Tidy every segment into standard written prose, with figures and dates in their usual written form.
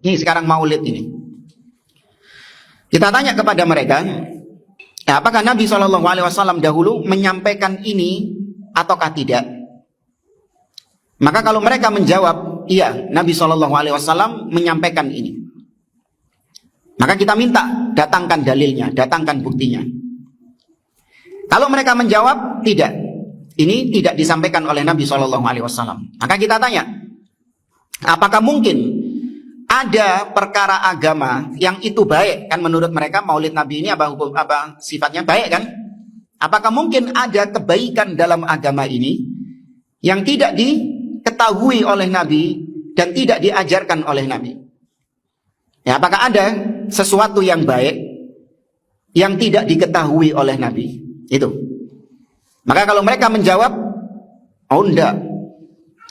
Ini sekarang maulid ini. Kita tanya kepada mereka, ya, apakah Nabi SAW dahulu menyampaikan ini ataukah tidak? Maka kalau mereka menjawab, iya, Nabi SAW menyampaikan ini. Maka kita minta, datangkan dalilnya, datangkan buktinya. Kalau mereka menjawab, tidak, ini tidak disampaikan oleh Nabi SAW. Maka kita tanya, apakah mungkin ada perkara agama yang itu baik? Kan menurut mereka maulid Nabi ini apa sifatnya baik kan? Apakah mungkin ada kebaikan dalam agama ini yang tidak diketahui oleh Nabi dan tidak diajarkan oleh Nabi? Ya, apakah ada sesuatu yang baik yang tidak diketahui oleh Nabi? Itu. Maka kalau mereka menjawab, oh enggak.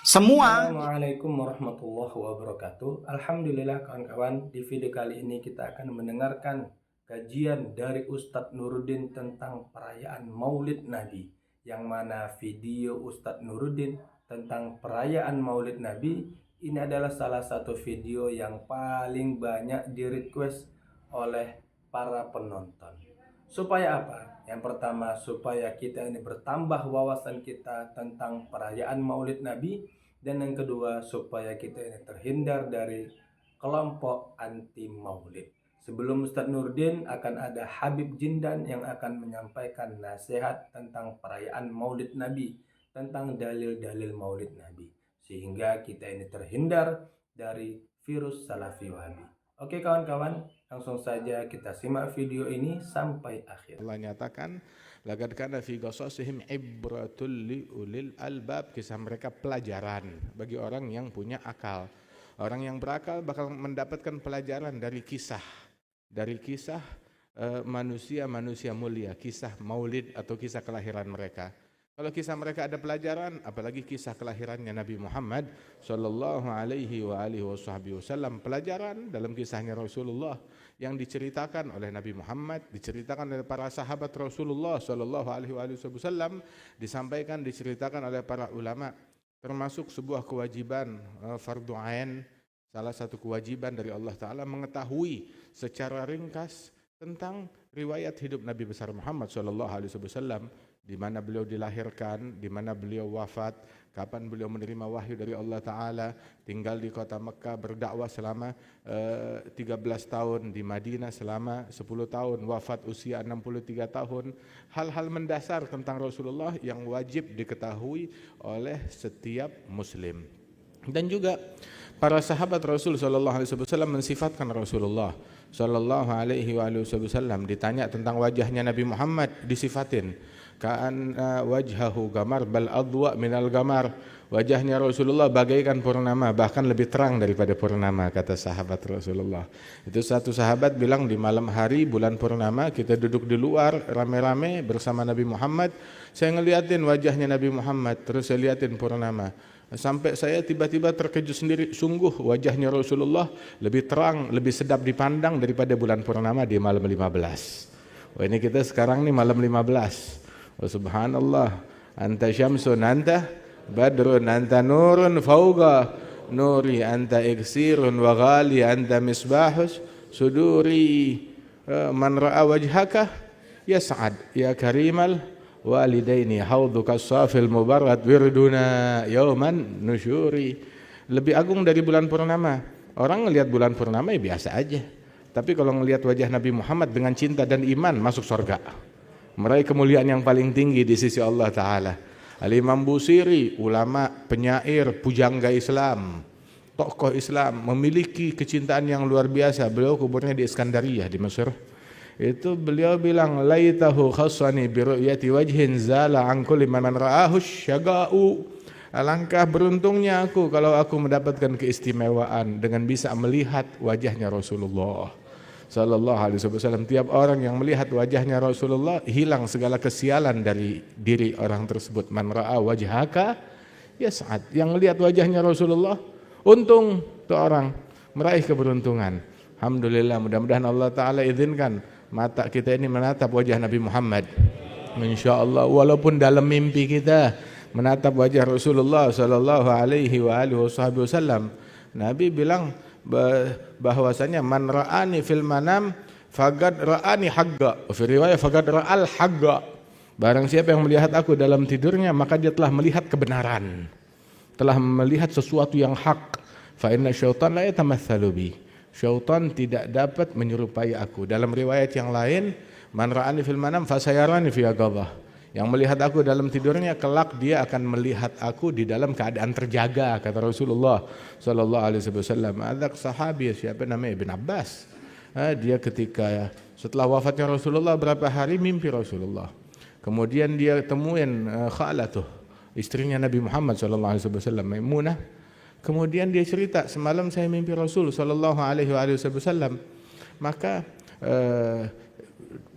Semua. Assalamualaikum warahmatullahi wabarakatuh. Alhamdulillah kawan-kawan, di video kali ini kita akan mendengarkan kajian dari Ustadz Nuruddin tentang perayaan Maulid Nabi. Yang mana video Ustadz Nuruddin tentang perayaan Maulid Nabi ini adalah salah satu video yang paling banyak di-request oleh para penonton. Supaya apa? Yang pertama, supaya kita ini bertambah wawasan kita tentang perayaan Maulid Nabi. Dan yang kedua, supaya kita ini terhindar dari kelompok anti Maulid. Sebelum Ustadz Nuruddin, akan ada Habib Jindan yang akan menyampaikan nasihat tentang perayaan Maulid Nabi, tentang dalil-dalil Maulid Nabi, sehingga kita ini terhindar dari virus Salafi Wahabi. Oke kawan-kawan, langsung saja kita simak video ini sampai akhir. Allah nyatakan, laqad kana fi qasasihim ibratul liulil albab, kisah mereka pelajaran bagi orang yang punya akal. Orang yang berakal bakal mendapatkan pelajaran dari kisah manusia-manusia mulia, kisah Maulid atau kisah kelahiran mereka. Kalau kisah mereka ada pelajaran, apalagi kisah kelahirannya Nabi Muhammad sallallahu alaihi wa alihi wasallam, pelajaran dalam kisahnya Rasulullah yang diceritakan oleh Nabi Muhammad, diceritakan oleh para sahabat Rasulullah sallallahu alaihi wasallam, diceritakan oleh para ulama, termasuk sebuah kewajiban fardhu ain, salah satu kewajiban dari Allah Ta'ala mengetahui secara ringkas tentang riwayat hidup Nabi besar Muhammad sallallahu alaihi wasallam, di mana beliau dilahirkan, di mana beliau wafat, kapan beliau menerima wahyu dari Allah Ta'ala, tinggal di kota Mekah, berdakwah selama 13 tahun, di Madinah selama 10 tahun, wafat usia 63 tahun. Hal-hal mendasar tentang Rasulullah yang wajib diketahui oleh setiap muslim. Dan juga para sahabat Rasul sallallahu alaihi wasallam mensifatkan Rasulullah sallallahu alaihi wasallam, ditanya tentang wajahnya Nabi Muhammad, disifatin ka'an wajhahu gamar bal adwa minal gamar, wajahnya Rasulullah bagaikan purnama, bahkan lebih terang daripada purnama, kata sahabat Rasulullah. Itu satu sahabat bilang, di malam hari bulan purnama kita duduk di luar rame-rame bersama Nabi Muhammad, saya ngeliatin wajahnya Nabi Muhammad, terus saya liatin purnama, sampai saya tiba-tiba terkejut sendiri, sungguh wajahnya Rasulullah lebih terang, lebih sedap dipandang daripada bulan purnama di malam 15. Wah, ini kita sekarang nih malam 15. Wa subhanallah, anta syamsun anta badrun anta nurun fauqa nuri anta iksirun wa ghali anta misbahus suduri, man ra'a wajhaka yas'ad ya karimal walidaini haudhuka safil mubarak wirduna yauman nusyuri. Lebih agung dari bulan purnama. Orang ngelihat bulan purnama ya biasa aja, tapi kalau ngelihat wajah Nabi Muhammad dengan cinta dan iman, masuk surga, meraih kemuliaan yang paling tinggi di sisi Allah Ta'ala. Al-Imam Busiri, ulama, penyair, pujangga Islam, tokoh Islam, memiliki kecintaan yang luar biasa. Beliau kuburnya di Iskandariyah di Mesir. Itu beliau bilang, laitahu khassani bi ru'yati wajhin zala an kulli man ra'ahu syaga'u. Alangkah beruntungnya aku kalau aku mendapatkan keistimewaan dengan bisa melihat wajahnya Rasulullah sallallahu alaihi wasallam. Tiap orang yang melihat wajahnya Rasulullah, hilang segala kesialan dari diri orang tersebut. Man ra'a wajhaka yas'ad. Yang melihat wajahnya Rasulullah, untung tuh orang, meraih keberuntungan. Alhamdulillah, mudah-mudahan Allah Ta'ala izinkan mata kita ini menatap wajah Nabi Muhammad, insyaallah, walaupun dalam mimpi kita menatap wajah Rasulullah sallallahu alaihi wasallam. Nabi bilang, bahwasanya man ra'ani fil manam faqad ra'ani haqqa. Fi riwayat faqad ra'al haqqa. Barang siapa yang melihat aku dalam tidurnya, maka dia telah melihat kebenaran, telah melihat sesuatu yang hak. Fa inna syaitan la yatamatsalu bi. Syaitan tidak dapat menyerupai aku. Dalam riwayat yang lain, man ra'ani fil manam fasayarani fi yaqadhah. Yang melihat aku dalam tidurnya, kelak dia akan melihat aku di dalam keadaan terjaga, kata Rasulullah sallallahu alaihi wasallam. Ada sahabi siapa namanya Ibn Abbas. Dia ketika setelah wafatnya Rasulullah berapa hari mimpi Rasulullah. Kemudian dia temuin khalatuh, istrinya Nabi Muhammad sallallahu alaihi wasallam, Maimunah. Kemudian dia cerita, semalam saya mimpi Rasul sallallahu alaihi wasallam. Maka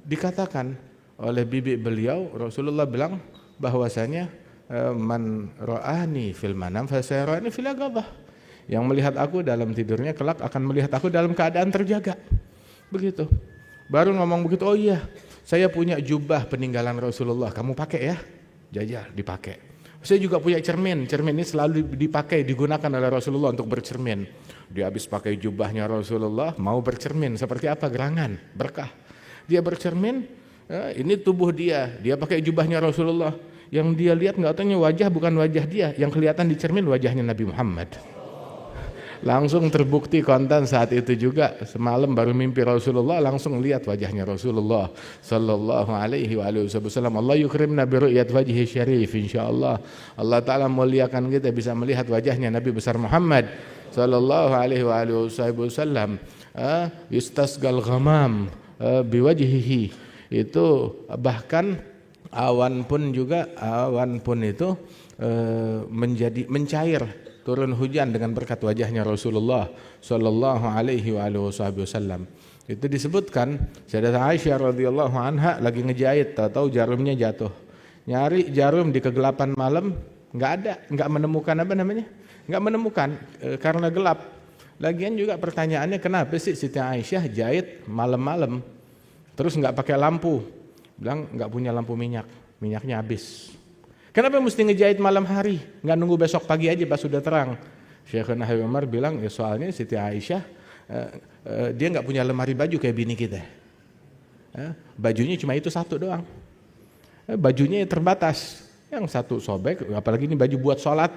dikatakan oleh bibi beliau, Rasulullah bilang bahwasanya man ra'ani fil manam fasayarani fil yaqadhah. Yang melihat aku dalam tidurnya kelak akan melihat aku dalam keadaan terjaga. Begitu. Baru ngomong begitu, oh iya, saya punya jubah peninggalan Rasulullah, kamu pakai ya? Jajal, dipakai. Saya juga punya cermin. Cermin ini selalu dipakai, digunakan oleh Rasulullah untuk bercermin. Dia habis pakai jubahnya Rasulullah, mau bercermin seperti apa? Gerangan, berkah. Dia bercermin. Ini tubuh dia pakai jubahnya Rasulullah. Yang dia lihat nggak taunya wajah bukan wajah dia, yang kelihatan di cermin wajahnya Nabi Muhammad. Langsung terbukti kontan saat itu juga. Semalam baru mimpi Rasulullah, langsung lihat wajahnya Rasulullah sallallahu alaihi wasallam. Allah yukrimna bi ru'yat wajhi syarif, insyaallah. Allah taala muliakan kita bisa melihat wajahnya Nabi besar Muhammad sallallahu alaihi wasallam. Yustasgal ghamam biwajhihi. Itu bahkan awan pun itu menjadi mencair, turun hujan dengan berkat wajahnya Rasulullah sallallahu alaihi wasallam. Itu disebutkan Sayyidatuna Aisyah radhiyallahu anha lagi ngejahit, tahu jarumnya jatuh. Nyari jarum di kegelapan malam, enggak menemukan enggak menemukan karena gelap. Lagian juga pertanyaannya, kenapa sih Siti Aisyah jahit malam-malam? Terus nggak pakai lampu, bilang nggak punya lampu minyaknya habis. Kenapa mesti ngejahit malam hari? Nggak nunggu besok pagi aja pas sudah terang? Syekhuna Habib Umar bilang, ya soalnya Siti Aisyah dia nggak punya lemari baju kayak bini kita. Bajunya cuma itu satu doang. Bajunya terbatas, yang satu sobek, apalagi ini baju buat sholat.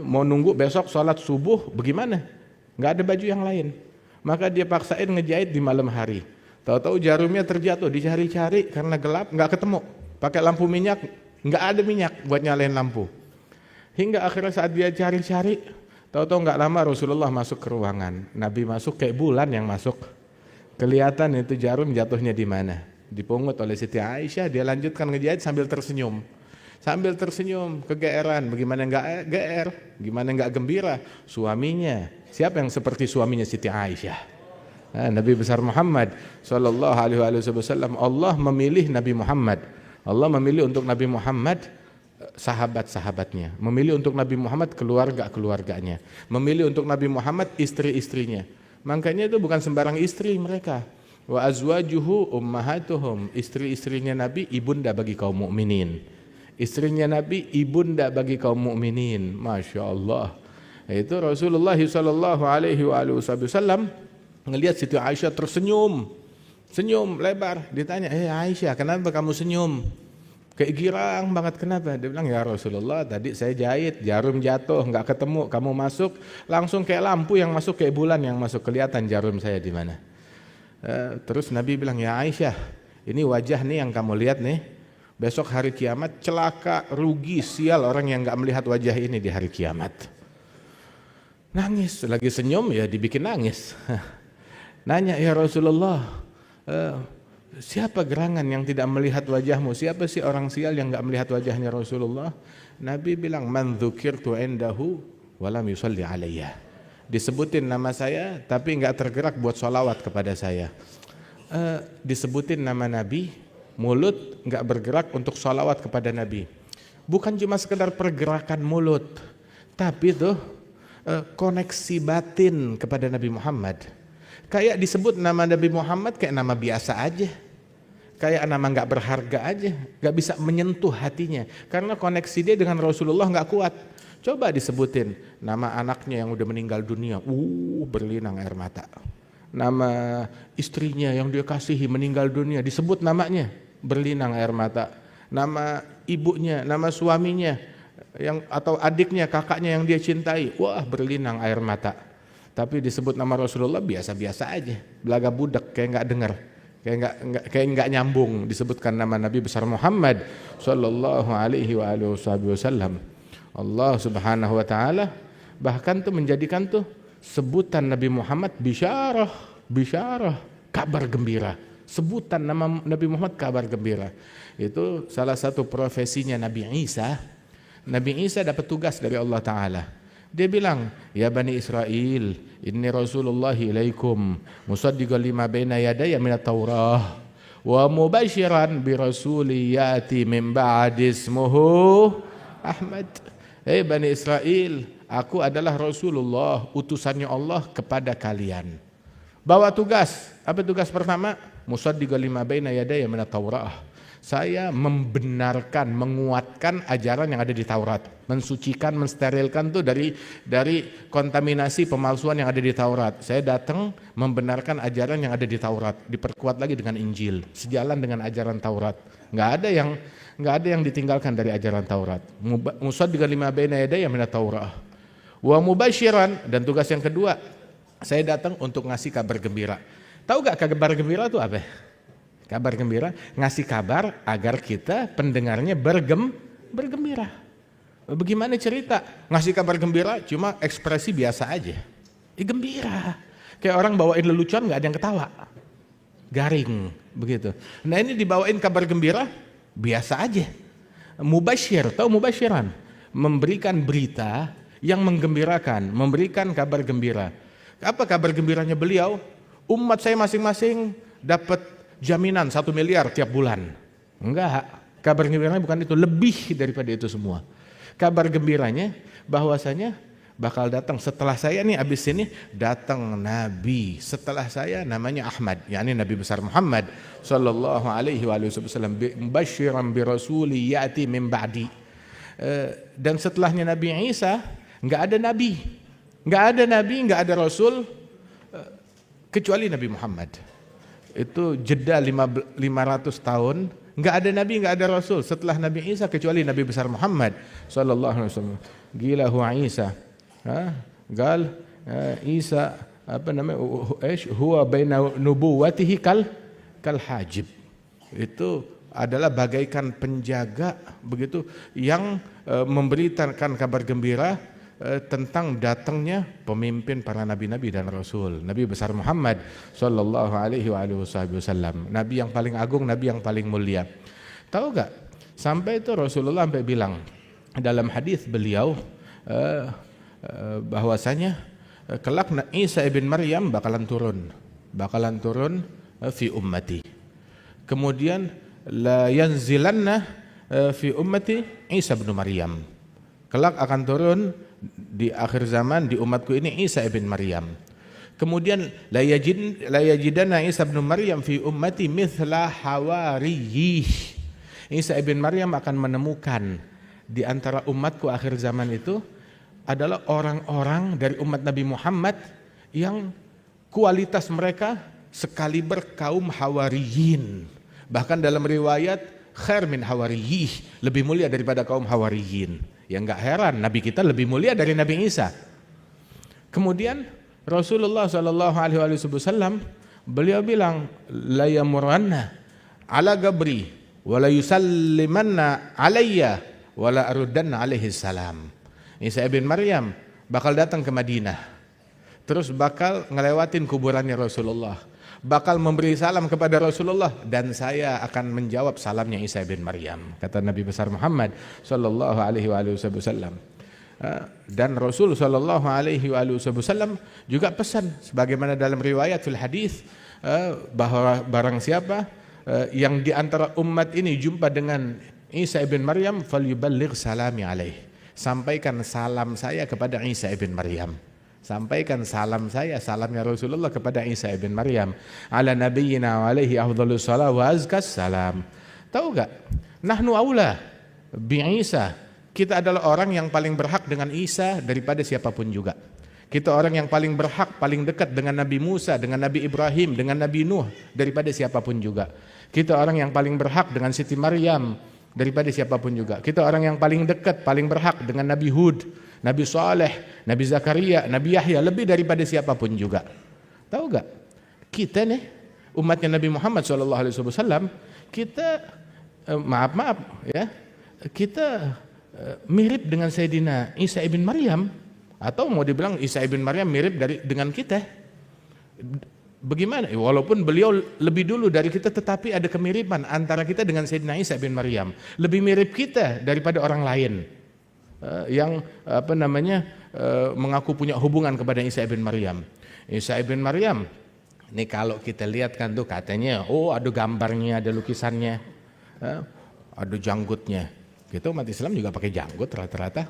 Mau nunggu besok sholat subuh, bagaimana? Nggak ada baju yang lain. Maka dia paksain ngejahit di malam hari. Tahu-tahu jarumnya terjatuh, dicari-cari karena gelap, nggak ketemu. Pakai lampu minyak, nggak ada minyak buat nyalain lampu. Hingga akhirnya saat dia cari-cari, tahu-tahu nggak lama Rasulullah masuk ke ruangan. Nabi masuk kayak bulan yang masuk. Kelihatan itu jarum jatuhnya di mana. Dipungut oleh Siti Aisyah, dia lanjutkan ngejahit sambil tersenyum. Sambil tersenyum, kegeeran. Bagaimana nggak geer? Gimana nggak gembira? Suaminya, siapa yang seperti suaminya Siti Aisyah? Nabi besar Muhammad sallallahu alaihi wasallam. Allah memilih Nabi Muhammad. Allah memilih untuk Nabi Muhammad sahabat-sahabatnya, memilih untuk Nabi Muhammad keluarga-keluarganya, memilih untuk Nabi Muhammad istri-istrinya. Makanya itu bukan sembarang istri mereka. Wa azwajuhu ummahatuhum, istri-istrinya Nabi ibunda bagi kaum mukminin. Istrinya Nabi ibunda bagi kaum mukminin. Masya Allah. Itu Rasulullah sallallahu alaihi wasallam ngelihat Siti Aisyah senyum lebar. Ditanya, Aisyah, kenapa kamu senyum? Kayak girang banget, kenapa? Dia bilang, ya Rasulullah, tadi saya jahit, jarum jatuh, nggak ketemu, kamu masuk, langsung kayak lampu yang masuk, kayak bulan yang masuk, kelihatan jarum saya di mana. Terus Nabi bilang, ya Aisyah, ini wajah nih yang kamu lihat nih, besok hari kiamat celaka, rugi, sial orang yang nggak melihat wajah ini di hari kiamat. Nangis, lagi senyum ya dibikin nangis. Nanya, ya Rasulullah, siapa gerangan yang tidak melihat wajahmu? Siapa sih orang sial yang enggak melihat wajahnya Rasulullah? Nabi bilang, man dzukirtu indahu wa lam yusalli alayya. Disebutin nama saya tapi enggak tergerak buat sholawat kepada saya. Disebutin nama Nabi, mulut enggak bergerak untuk sholawat kepada Nabi. Bukan cuma sekedar pergerakan mulut, tapi tuh koneksi batin kepada Nabi Muhammad. Kayak disebut nama Nabi Muhammad kayak nama biasa aja, kayak nama nggak berharga aja, nggak bisa menyentuh hatinya karena koneksi dia dengan Rasulullah nggak kuat. Coba disebutin nama anaknya yang udah meninggal dunia, berlinang air mata. Nama istrinya yang dia kasihi meninggal dunia, disebut namanya, berlinang air mata. Nama ibunya, nama suaminya, atau adiknya, kakaknya yang dia cintai, berlinang air mata. Tapi disebut nama Rasulullah biasa-biasa aja, belaga budak, kayak nggak dengar, kayak nggak nyambung. Disebutkan nama Nabi besar Muhammad sallallahu alaihi wasallam. Allah Subhanahu wa taala bahkan tuh menjadikan tuh sebutan Nabi Muhammad bisyarah, kabar gembira. Sebutan nama Nabi Muhammad kabar gembira. Itu salah satu profesinya Nabi Isa. Nabi Isa dapat tugas dari Allah taala. Dia bilang, "Ya Bani Israel, inni Rasulullah ilaikum musaddiqan lima baina yadayya minat Taurah wa mubasyiran bi rasuli yati min ba'di ismuhu Ahmad." Hei Bani Israel, aku adalah Rasulullah, utusannya Allah kepada kalian. Bawa tugas, apa tugas pertama? Musaddiqan lima baina yadayya minat Taurah. Saya membenarkan, menguatkan ajaran yang ada di Taurat, mensucikan, mensterilkan tuh dari kontaminasi pemalsuan yang ada di Taurat. Saya datang membenarkan ajaran yang ada di Taurat, diperkuat lagi dengan Injil, sejalan dengan ajaran Taurat. Nggak ada yang ditinggalkan dari ajaran Taurat. Musaddiqan lima baina yadayya minat Taurah. Wa mubasyiran, dan tugas yang kedua, saya datang untuk ngasih kabar gembira. Tahu gak kabar gembira itu apa? Kabar gembira, ngasih kabar agar kita pendengarnya bergembira. Bagaimana cerita? Ngasih kabar gembira cuma ekspresi biasa aja. Gembira. Kayak orang bawain lelucon gak ada yang ketawa. Garing begitu. Nah ini dibawain kabar gembira biasa aja. Mubasyir, tahu mubasyiran? Memberikan berita yang menggembirakan, memberikan kabar gembira. Apa kabar gembiranya beliau? Umat saya masing-masing dapat jaminan 1 miliar tiap bulan. Enggak, kabar gembiranya bukan itu, lebih daripada itu semua. Kabar gembiranya bahwasanya bakal datang setelah saya nih, abis ini datang Nabi setelah saya namanya Ahmad, yakni Nabi besar Muhammad sallallahu alaihi wasallam, mubasyiran bi rasuli yati min ba'di. Dan setelahnya Nabi Isa enggak ada nabi, enggak ada rasul kecuali Nabi Muhammad. Itu jeda 500 tahun, enggak ada nabi, enggak ada rasul setelah Nabi Isa kecuali Nabi besar Muhammad sallallahu alaihi wasallam. Gila huwa Isa. Gal Isa apa namanya? Huwa baina nubuwatihi kal hajib. Itu adalah bagaikan penjaga begitu yang memberitakan kabar gembira tentang datangnya pemimpin para nabi-nabi dan rasul, Nabi besar Muhammad sallallahu alaihi wasallam, nabi yang paling agung, nabi yang paling mulia. Tahu gak? Sampai itu Rasulullah sampai bilang dalam hadis beliau bahwasanya kelak Isa ibn Maryam bakalan turun fi ummati. Kemudian la yanzilanna fi ummati Isa ibn Maryam. Kelak akan turun di akhir zaman di umatku ini Isa ibn Maryam. Kemudian la yajidanna Isa ibn Maryam fi ummati mithla hawariyih. Isa ibn Maryam akan menemukan di antara umatku akhir zaman itu adalah orang-orang dari umat Nabi Muhammad yang kualitas mereka sekaliber kaum hawariyin. Bahkan dalam riwayat khair min hawariyih, lebih mulia daripada kaum hawariyin. Ya enggak heran, Nabi kita lebih mulia dari Nabi Isa. Kemudian Rasulullah sallallahu alaihi wasallam beliau bilang la yamuranna ala gabri wa la yusallimanna alayya wa la aruddanna alaihi salam. Isa ibn Maryam bakal datang ke Madinah, terus bakal ngelewatin kuburannya Rasulullah, bakal memberi salam kepada Rasulullah, dan saya akan menjawab salamnya Isa ibn Maryam, kata Nabi besar Muhammad sallallahu alaihi wasallam. Dan Rasul sallallahu alaihi wasallam juga pesan sebagaimana dalam riwayat fil hadis bahwa barang siapa yang di antara umat ini jumpa dengan Isa ibn Maryam falyuballigh salami alaihi. Sampaikan salam saya kepada Isa ibn Maryam. Sampaikan salam saya, salamnya Rasulullah kepada Isa ibn Maryam. Ala nabiyyina wa alaihi afdhalus salam wa azkas salam. Tahu gak? Nahnu aula bi Isa Kita adalah orang yang paling berhak dengan Isa daripada siapapun juga. Kita orang yang paling berhak, paling dekat dengan Nabi Musa, dengan Nabi Ibrahim, dengan Nabi Nuh daripada siapapun juga. Kita orang yang paling berhak dengan Siti Maryam daripada siapapun juga. Kita orang yang paling dekat, paling berhak dengan Nabi Hud, Nabi Saleh, Nabi Zakaria, Nabi Yahya lebih daripada siapapun juga. Tahu gak? Kita nih umatnya Nabi Muhammad SAW, kita maaf ya, kita mirip dengan Sayyidina Isa ibn Maryam, atau mau dibilang Isa ibn Maryam mirip dengan kita. Bagaimana? Walaupun beliau lebih dulu dari kita, tetapi ada kemiripan antara kita dengan Sayyidina Isa ibn Maryam. Lebih mirip kita daripada orang lain yang mengaku punya hubungan kepada Isa ibn Maryam. Isa ibn Maryam, ini kalau kita lihat kan tuh katanya, ada gambarnya, ada lukisannya, ada janggutnya. Gitu, umat Islam juga pakai janggut rata-rata.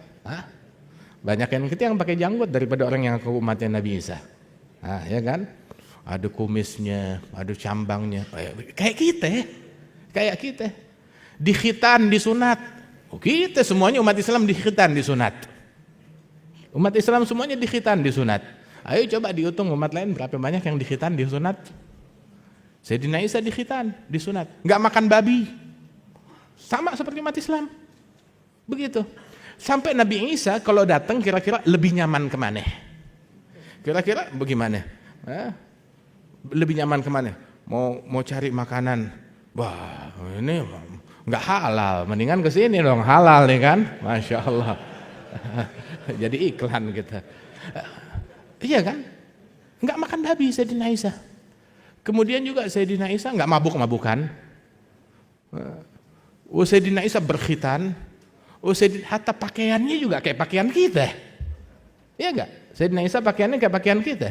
Banyak yang pakai janggut daripada orang yang ngaku umatnya Nabi Isa. Ya kan? Ada kumisnya, ada cambangnya. Kayak kita. Dikhitan, disunat. Kita semuanya umat Islam dikhitan, disunat. Umat Islam semuanya dikhitan, disunat. Ayo coba dihitung umat lain berapa banyak yang dikhitan, disunat. Sayyidina Isa dikhitan, disunat. Nggak makan babi. Sama seperti umat Islam. Begitu. Sampai Nabi Isa kalau datang kira-kira lebih nyaman kemana? Kira-kira bagaimana? Lebih nyaman kemana? Mau cari makanan. Wah, ini nggak halal. Mendingan ke sini dong, halal nih kan? Masya Allah. Jadi iklan kita. Iya kan? Nggak makan babi Sayyidina Isa. Kemudian juga Sayyidina Isa nggak mabuk-mabukan. Sayyidina Isa berkhitan. Hatta pakaiannya juga kayak pakaian kita. Iya enggak? Sayyidina Isa pakaiannya kayak pakaian kita.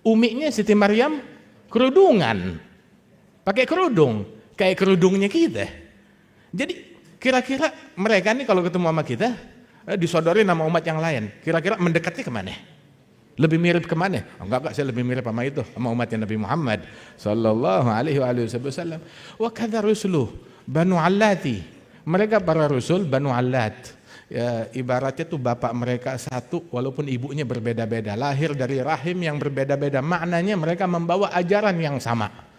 Umiknya Siti Maryam kerudungan. Pakai kerudung, kayak kerudungnya kita. Jadi kira-kira mereka nih kalau ketemu sama kita, disodori nama umat yang lain, kira-kira mendekatnya kemana? Lebih mirip kemana? Enggak, saya lebih mirip sama itu, sama umatnya Nabi Muhammad sallallahu alaihi wasallam. Wa kadza rusuluh Banu Allati. Mereka para rasul Banu Allat, ya, ibaratnya tuh bapak mereka satu walaupun ibunya berbeda-beda, lahir dari rahim yang berbeda-beda. Maknanya mereka membawa ajaran yang sama.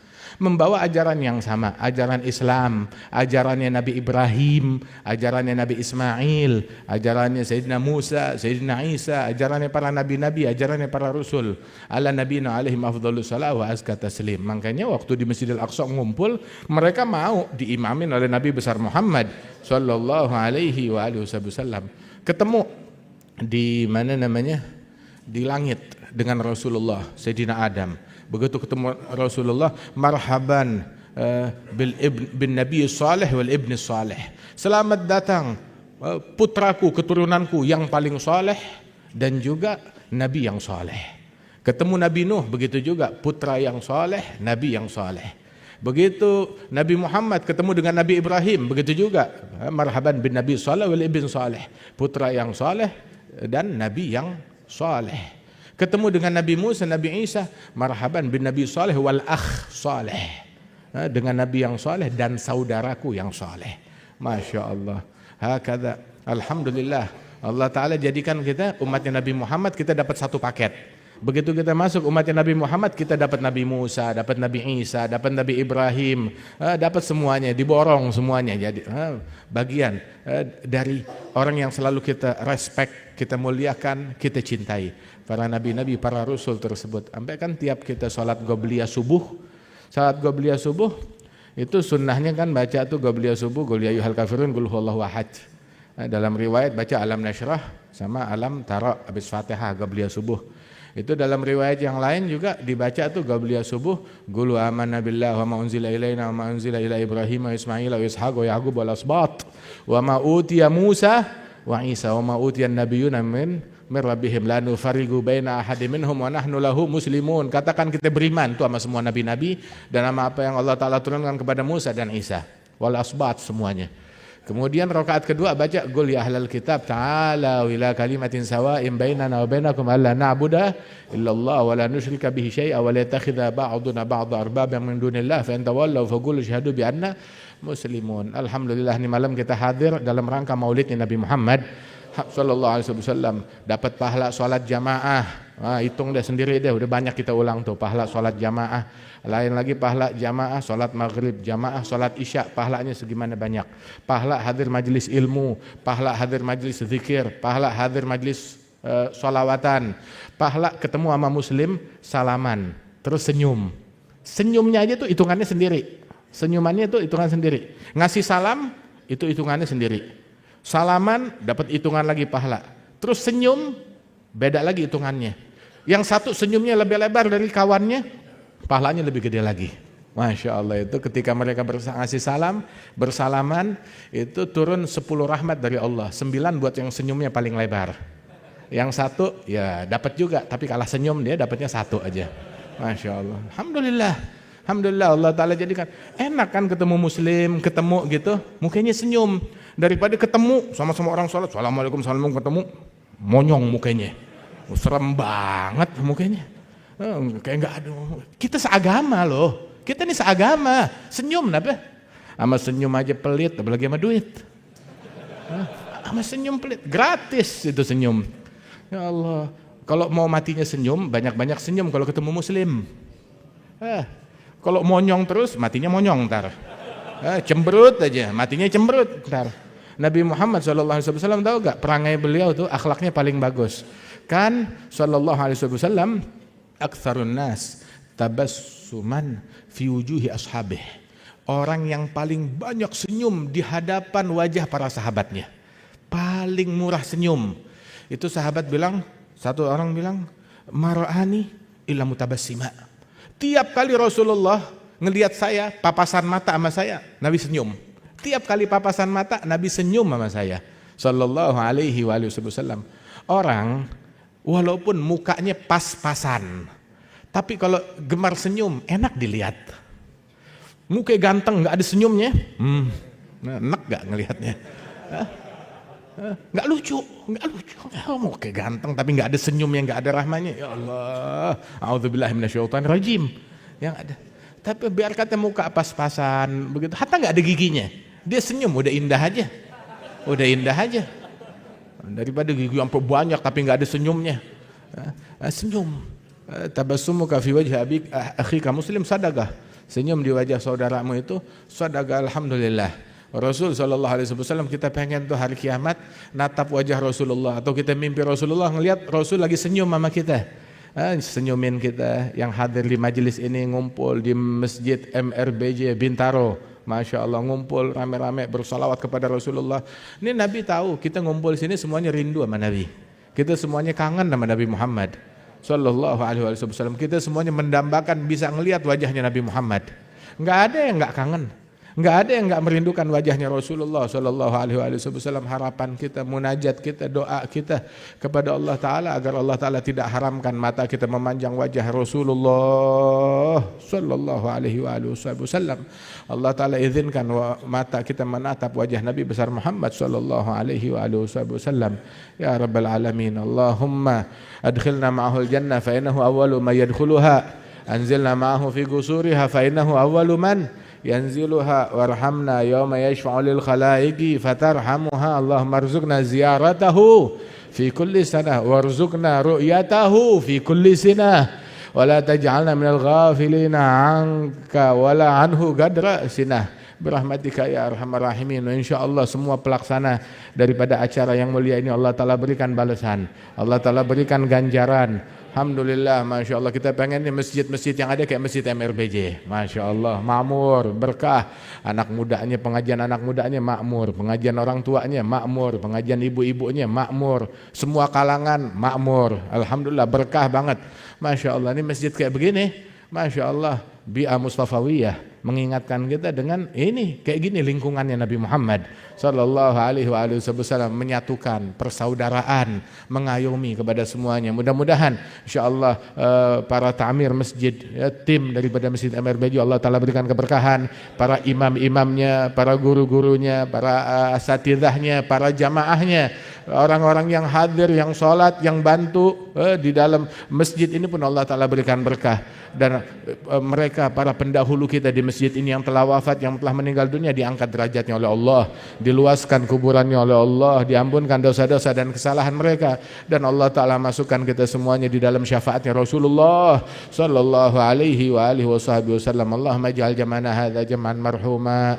Membawa ajaran yang sama, ajaran Islam, ajarannya Nabi Ibrahim, ajarannya Nabi Ismail, ajarannya Sayyidina Musa, Sayyidina Isa, ajarannya para nabi-nabi, ajarannya para rasul. Ala nabiyina alaihim afdhalus salat wa azka taslim. Makanya waktu di Masjidil Aqsa ngumpul, mereka mau diimamin oleh Nabi besar Muhammad sallallahu alaihi wasallam. Ketemu di mana namanya? Di langit dengan Rasulullah Sayyidina Adam. Begitu ketemu Rasulullah, marhaban bin Nabi Saleh wal Ibn Saleh. Selamat datang putraku, keturunanku yang paling saleh dan juga Nabi yang saleh. Ketemu Nabi Nuh, begitu juga putra yang saleh, Nabi yang saleh. Begitu Nabi Muhammad ketemu dengan Nabi Ibrahim, begitu juga marhaban bin Nabi Saleh wal Ibn Saleh, putra yang saleh dan Nabi yang saleh. Ketemu dengan Nabi Musa, Nabi Isa, marhaban bin Nabi Saleh wal akh saleh, dengan Nabi yang saleh dan saudaraku yang saleh. Masya Allah. Hakadha. Alhamdulillah. Allah Ta'ala jadikan kita umatnya Nabi Muhammad, kita dapat satu paket. Begitu kita masuk umatnya Nabi Muhammad, kita dapat Nabi Musa, dapat Nabi Isa, dapat Nabi Ibrahim, dapat semuanya, diborong semuanya. Jadi bagian dari orang yang selalu kita respect, kita muliakan, kita cintai. Para nabi-nabi, para rasul tersebut. Sampai kan tiap kita sholat Qobliyah subuh, itu sunnahnya kan baca tuh Qobliyah subuh, Qul ya ayyuhal kafirun, Qul huwallahu ahad. Dalam riwayat baca alam nasyrah sama alam tara habis Fatihah Qobliyah subuh. Itu dalam riwayat yang lain juga dibaca tuh Qobliyah subuh, Qul amanna billahi wa ma unzila ilaina wa ma unzila ila Ibrahim wa Ismail wa Ishaq wa Yaqub wal asbat wa ma utiya Musa wa Isa wa ma utiya an-nabiyyuna min rabbihim la nufarriqu baina ahadin minhum wa nahnu lahu muslimun. Katakan kita beriman tuh sama semua nabi-nabi dan sama apa yang Allah Ta'ala turunkan kepada Musa dan Isa wal asbat semuanya. Kemudian rakaat kedua baca Qul ya ahlal kitab ta'ala ila kalimatin sawa'in bainana wa bainakum alla na'budu illallah wa la nusyrika bihi syai'a wa la yattakhidha ba'duna ba'dha arbaban min dunillah fa in tawallaw faqulu ashhadu bi anna muslimun. Alhamdulillah nih malam kita hadir dalam rangka maulidnya Nabi Muhammad sallallahu alaihi wasallam, dapat pahala sholat jamaah. Hitung deh sendiri deh, udah banyak kita ulang tuh pahala sholat jamaah. Lain lagi pahala jamaah sholat maghrib, jamaah sholat isya, pahalanya segimana banyak. Pahala hadir majelis ilmu, pahala hadir majelis zikir, pahala hadir majelis sholawatan, pahala ketemu sama muslim salaman, terus senyum. Senyumnya aja tuh hitungannya sendiri, senyumannya tuh hitungan sendiri. Ngasih salam itu hitungannya sendiri. Salaman dapat hitungan lagi pahala. Terus senyum beda lagi hitungannya. Yang satu senyumnya lebih lebar dari kawannya, pahalanya lebih gede lagi. Masya Allah, itu ketika mereka ngasih salam, bersalaman, itu turun 10 rahmat dari Allah. 9 buat yang senyumnya paling lebar. Yang satu ya dapat juga, tapi kalah senyum dia dapatnya 1 aja. Masya Allah. Alhamdulillah. Alhamdulillah Allah Ta'ala jadikan enak kan ketemu muslim, ketemu gitu, mukanya senyum. Daripada ketemu sama-sama orang sholat, assalamualaikum, assalamualaikum, ketemu monyong mukanya, serem banget mukanya, kayak nggak ada. Kita seagama loh, kita nih seagama, senyum apa? Sama senyum aja pelit, apalagi sama duit. Sama senyum pelit, gratis itu senyum. Ya Allah, kalau mau matinya senyum, banyak-banyak senyum kalau ketemu muslim. Kalau monyong terus, matinya monyong ntar. Cemberut aja, matinya cemberut ntar. Nabi Muhammad SAW tahu gak perangai beliau tuh akhlaknya paling bagus. Kan SAW aktsarun nas tabassuman fi wujuhi ashabih. Orang yang paling banyak senyum di hadapan wajah para sahabatnya. Paling murah senyum. Itu sahabat bilang, satu orang bilang, mara'ani illa mutabassima. Tiap kali Rasulullah ngelihat saya, papasan mata sama saya, Nabi senyum. Tiap kali papasan mata, Nabi senyum sama saya. Sallallahu alaihi wasallam. Orang, walaupun mukanya pas-pasan, tapi kalau gemar senyum, enak dilihat. Muka ganteng, gak ada senyumnya, enak gak ngelihatnya? Gak lucu, gak lucu. Muka ganteng, tapi gak ada senyumnya, gak ada rahmanya. Ya Allah, a'udzubillahi minasyaitonirrajim. Yang ada. Tapi biar kata muka pas-pasan begitu, hatta nggak ada giginya, dia senyum udah indah aja, udah indah aja. Daripada gigi yang banyak tapi nggak ada senyumnya. Senyum, tabassumuka fi wajhi akhika muslim sadaqah. Senyum di wajah saudaramu itu sadaqah. Alhamdulillah. Rasul sallallahu alaihi wasallam, kita pengen tuh hari kiamat natap wajah Rasulullah, atau kita mimpi Rasulullah ngelihat Rasul lagi senyum sama kita. Senyumin kita yang hadir di majelis ini, ngumpul di Masjid MRBJ Bintaro, Masya Allah, ngumpul rame-rame bersalawat kepada Rasulullah. Ini Nabi tahu kita ngumpul sini semuanya rindu sama Nabi, kita semuanya kangen sama Nabi Muhammad Sallallahu alaihi wasallam. Kita semuanya mendambakan bisa ngelihat wajahnya Nabi Muhammad. Nggak ada yang nggak kangen, nggak ada yang nggak merindukan wajahnya Rasulullah Sallallahu alaihi wasallam. Harapan kita, munajat kita, doa kita kepada Allah Ta'ala agar Allah Ta'ala tidak haramkan mata kita memandang wajah Rasulullah Sallallahu alaihi wasallam. Allah Ta'ala izinkan mata kita menatap wajah Nabi besar Muhammad Sallallahu alaihi wasallam. Ya Rabbal Alamin, Allahumma adkhilna ma'ahul jannah fa innahu awwalu ma yadkhuluha, anzilna ma'ahu fi qusuriha fa innahu awwalu man yanziluha, warhamna yawma yashfa'u lil khalaiqi fatarhamuha. Allahumma arzuqna ziyaratahu fi kulli sanah warzuqna ru'yatahu fi kulli sinah wa la taj'alna minal ghafilina anka wa la anhu gadra sinah birahmatika ya arhamar rahimin. Insyaallah semua pelaksana daripada acara yang mulia ini Allah Ta'ala berikan balasan, Allah Ta'ala berikan ganjaran. Alhamdulillah, Masya Allah, kita pengen nih masjid-masjid yang ada kayak Masjid MRBJ, Masya Allah, makmur, berkah, anak mudanya, pengajian anak mudanya makmur, pengajian orang tuanya makmur, pengajian ibu-ibunya makmur, semua kalangan makmur. Alhamdulillah, berkah banget, Masya Allah. Ini masjid kayak begini, Masya Allah, bi'a Mustafawiyah, mengingatkan kita dengan ini kayak gini lingkungannya Nabi Muhammad Sallallahu alaihi wasallam, menyatukan persaudaraan, mengayomi kepada semuanya. Mudah-mudahan insyaallah para ta'mir masjid, ya, tim daripada Masjid MRBJ Allah Ta'ala berikan keberkahan, para imam-imamnya, para guru-gurunya, para asatidahnya, para jamaahnya, orang-orang yang hadir, yang sholat, yang bantu di dalam masjid ini pun Allah Ta'ala berikan berkah. Dan mereka para pendahulu kita di masjid ini yang telah wafat, yang telah meninggal dunia, diangkat derajatnya oleh Allah, diluaskan kuburannya oleh Allah, diampunkan dosa-dosa dan kesalahan mereka, dan Allah Ta'ala masukkan kita semuanya di dalam syafaatnya Rasulullah sallallahu alaihi wa alihi wasallam. Allahumma ij'al jam'ana hadza jam'an marhuma,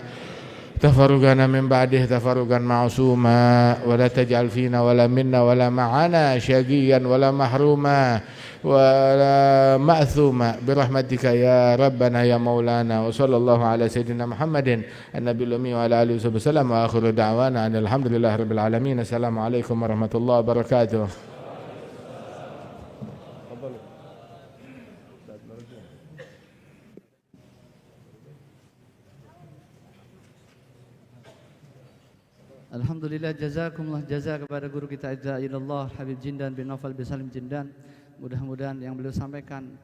tafarrugana min ba'dih tafarrugan ma'suma, wa la taj'al fina wa la minna wa la ma'ana syaqiyan wa la mahruma wa la ma'thuma birahmatika ya rabbana ya maulana. Wa sallallahu ala sayyidina Muhammadin an-nabiyil ummi wa ala alihi wasallam, wa akhiru da'wana alhamdulillahi rabbil alamin. Assalamualaikum warahmatullahi wabarakatuh. Alhamdulillah, jazakumullah jaza kepada guru kita Izza'illallah Habib Jindan bin Naufal bin Salim Jindan. Mudah-mudahan yang beliau sampaikan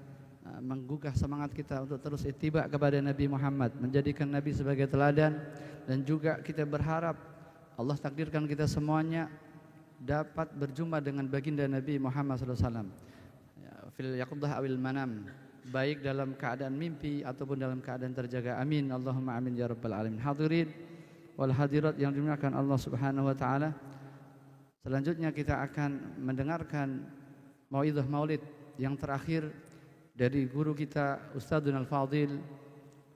menggugah semangat kita untuk terus ittiba kepada Nabi Muhammad, menjadikan Nabi sebagai teladan, dan juga kita berharap Allah takdirkan kita semuanya dapat berjumpa dengan baginda Nabi Muhammad SAW fil yaqdah awil manam, baik dalam keadaan mimpi ataupun dalam keadaan terjaga. Amin Allahumma amin ya rabbal alamin. Hadirin wal hadirat yang dimuliakan Allah Subhanahu wa taala, selanjutnya kita akan mendengarkan mauidhah maulid yang terakhir dari guru kita Ustadzun Al-Fadil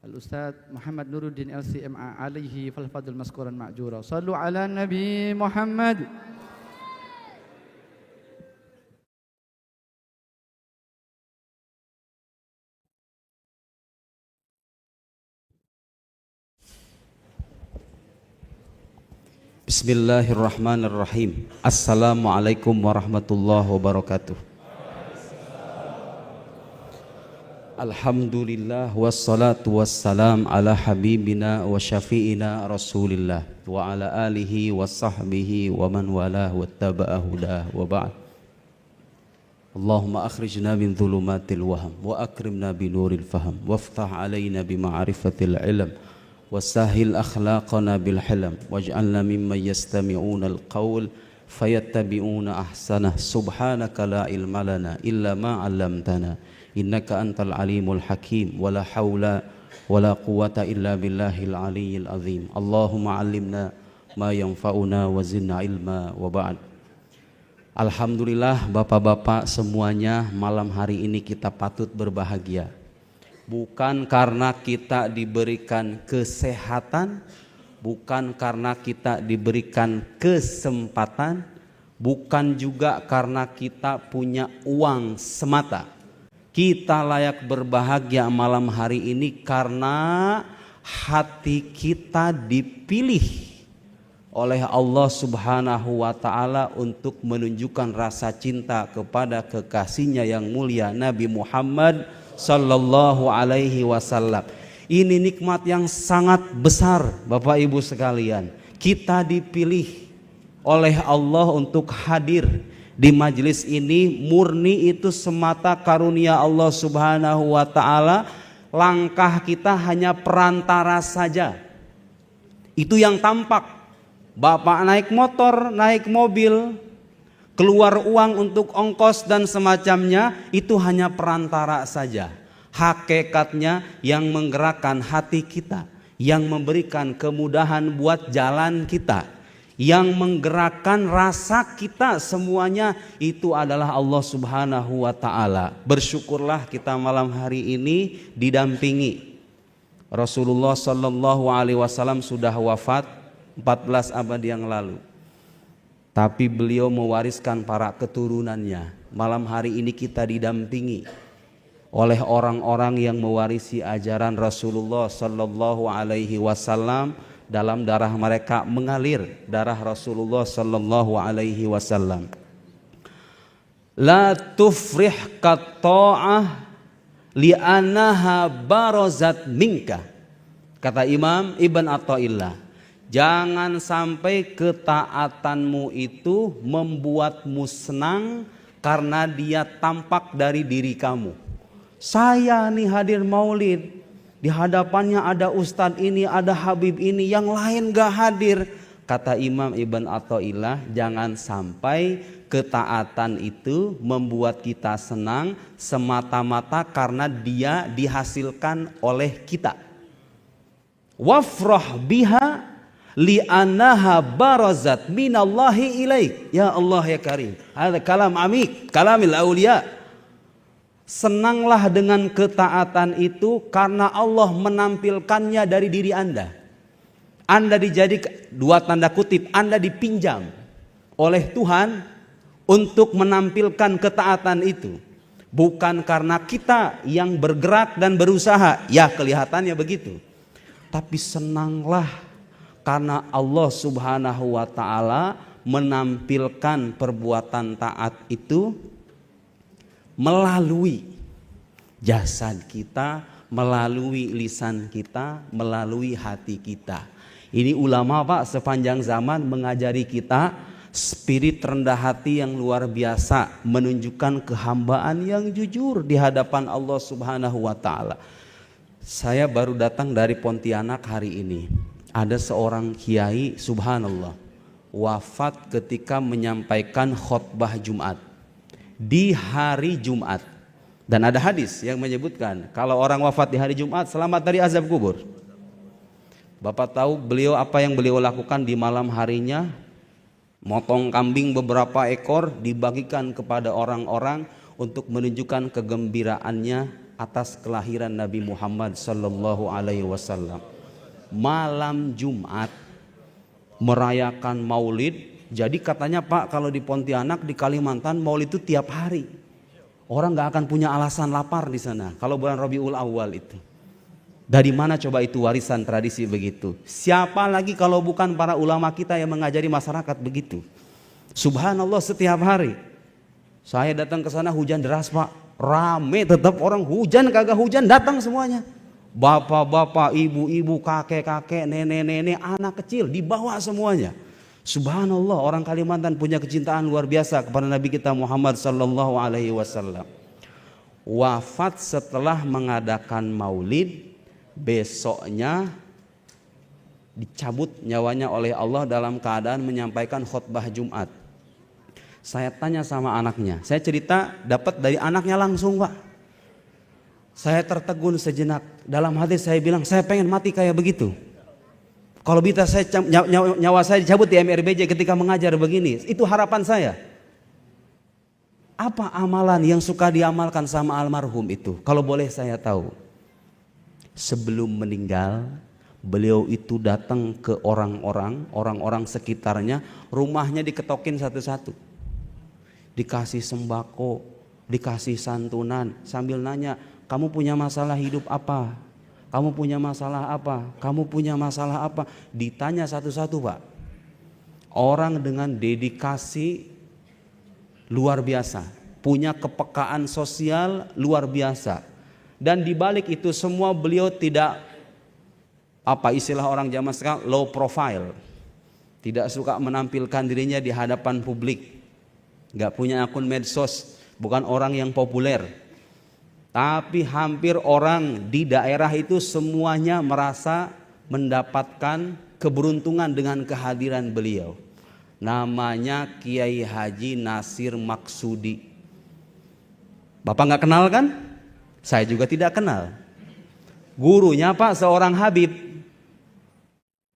Al-Ustadz Muhammad Nuruddin LCMA alaihi falfadul maskuran ma'jura. Sallu ala Nabi Muhammad. Bismillahirrahmanirrahim. Assalamualaikum warahmatullahi wabarakatuh. Alhamdulillah wassalatu wassalam ala habibina wa syafi'ina Rasulillah wa ala alihi wa sahbihi wa man walah wa taba'a hudah wa ba'd. Allahumma akhrijna min dhulumatil waham wa akrimna bi nuril faham waftah alaina bi ma'rifatil ilm wasahil akhlaqana bil hilm waj'alna mimman yastami'una al-qawl fayattabi'una ahsanah. Subhanaka la ilma lana illa ma 'allamtana innaka antal alimul hakim wala haula wala quwata illa billahil aliyyil azim. Allahumma 'allimna ma yanfa'una wa zidna ilma wa ba'd. Alhamdulillah bapak-bapak semuanya, malam hari ini kita patut berbahagia. Bukan karena kita diberikan kesehatan, bukan karena kita diberikan kesempatan, bukan juga karena kita punya uang semata. Kita layak berbahagia malam hari ini karena hati kita dipilih oleh Allah Subhanahu wa ta'ala untuk menunjukkan rasa cinta kepada kekasihnya yang mulia Nabi Muhammad sallallahu alaihi wasallam. Ini nikmat yang sangat besar Bapak Ibu sekalian. Kita dipilih oleh Allah untuk hadir di majelis ini, murni itu semata karunia Allah Subhanahu wa ta'ala. Langkah kita hanya perantara saja. Itu yang tampak. Bapak naik motor, naik mobil, keluar uang untuk ongkos dan semacamnya, itu hanya perantara saja. Hakikatnya yang menggerakkan hati kita, yang memberikan kemudahan buat jalan kita, yang menggerakkan rasa kita, semuanya itu adalah Allah Subhanahu wa ta'ala. Bersyukurlah kita malam hari ini didampingi. Rasulullah sallallahu alaihi wasallam sudah wafat 14 abad yang lalu, tapi beliau mewariskan para keturunannya. Malam hari ini kita didampingi oleh orang-orang yang mewarisi ajaran Rasulullah sallallahu alaihi wasallam. Dalam darah mereka mengalir darah Rasulullah sallallahu alaihi wasallam. La tufrih qatta'ah li'annaha barazat minka. Kata Imam Ibn Athaillah, jangan sampai ketaatanmu itu membuatmu senang karena dia tampak dari diri kamu. Saya nih hadir maulid, di hadapannya ada ustadz ini, ada habib ini, yang lain gak hadir. Kata Imam Ibn Athaillah, jangan sampai ketaatan itu membuat kita senang semata-mata karena dia dihasilkan oleh kita. Wafrah biha li'annaha barazat minallahi ilaik. Ya Allah ya Karim. Ada kalam amik, kalamil aulia. Senanglah dengan ketaatan itu karena Allah menampilkannya dari diri Anda. Anda dijadikan, dua tanda kutip, Anda dipinjam oleh Tuhan untuk menampilkan ketaatan itu. Bukan karena kita yang bergerak dan berusaha, ya kelihatannya begitu. Tapi senanglah karena Allah Subhanahu wa ta'ala menampilkan perbuatan taat itu melalui jasad kita, melalui lisan kita, melalui hati kita. Ini ulama Pak sepanjang zaman mengajari kita spirit rendah hati yang luar biasa, menunjukkan kehambaan yang jujur di hadapan Allah Subhanahu wa ta'ala. Saya baru datang dari Pontianak hari ini. Ada seorang kiai, subhanallah, wafat ketika menyampaikan khutbah Jumat di hari Jumat. Dan ada hadis yang menyebutkan kalau orang wafat di hari Jumat selamat dari azab kubur. Bapak tahu beliau apa yang beliau lakukan di malam harinya? Motong kambing beberapa ekor dibagikan kepada orang-orang untuk menunjukkan kegembiraannya atas kelahiran Nabi Muhammad sallallahu alaihi wasallam. Malam Jumat merayakan Maulid. Jadi katanya Pak, kalau di Pontianak, di Kalimantan, Maulid itu tiap hari. Orang nggak akan punya alasan lapar di sana kalau bulan Rabiul Awal itu. Dari mana coba itu warisan tradisi begitu? Siapa lagi kalau bukan para ulama kita yang mengajari masyarakat begitu? Subhanallah, setiap hari. Saya datang ke sana hujan deras Pak, rame tetap orang, hujan kagak hujan datang semuanya. Bapak-bapak, ibu-ibu, kakek-kakek, nenek-nenek, anak kecil dibawa semuanya. Subhanallah, orang Kalimantan punya kecintaan luar biasa kepada Nabi kita Muhammad sallallahu alaihi wasallam. Wafat setelah mengadakan Maulid, besoknya dicabut nyawanya oleh Allah dalam keadaan menyampaikan khutbah Jumat. Saya tanya sama anaknya, saya cerita dapat dari anaknya langsung Pak. Saya tertegun sejenak, dalam hati saya bilang saya pengen mati kayak begitu. Kalau bisa saya nyawa saya dicabut di MRBJ ketika mengajar begini, itu harapan saya. Apa amalan yang suka diamalkan sama almarhum itu? Kalau boleh saya tahu. Sebelum meninggal, beliau itu datang ke orang-orang sekitarnya, rumahnya diketokin satu-satu. Dikasih sembako, dikasih santunan, sambil nanya, kamu punya masalah hidup apa? Kamu punya masalah apa? Kamu punya masalah apa? Ditanya satu-satu Pak. Orang dengan dedikasi luar biasa, punya kepekaan sosial luar biasa. Dan dibalik itu semua beliau tidak, apa istilah orang zaman sekarang, low profile. Tidak suka menampilkan dirinya di hadapan publik. Gak punya akun medsos, bukan orang yang populer. Tapi hampir orang di daerah itu semuanya merasa mendapatkan keberuntungan dengan kehadiran beliau. Namanya Kiai Haji Nasir Maksudi. Bapak gak kenal kan? Saya juga tidak kenal. Gurunya Pak seorang Habib.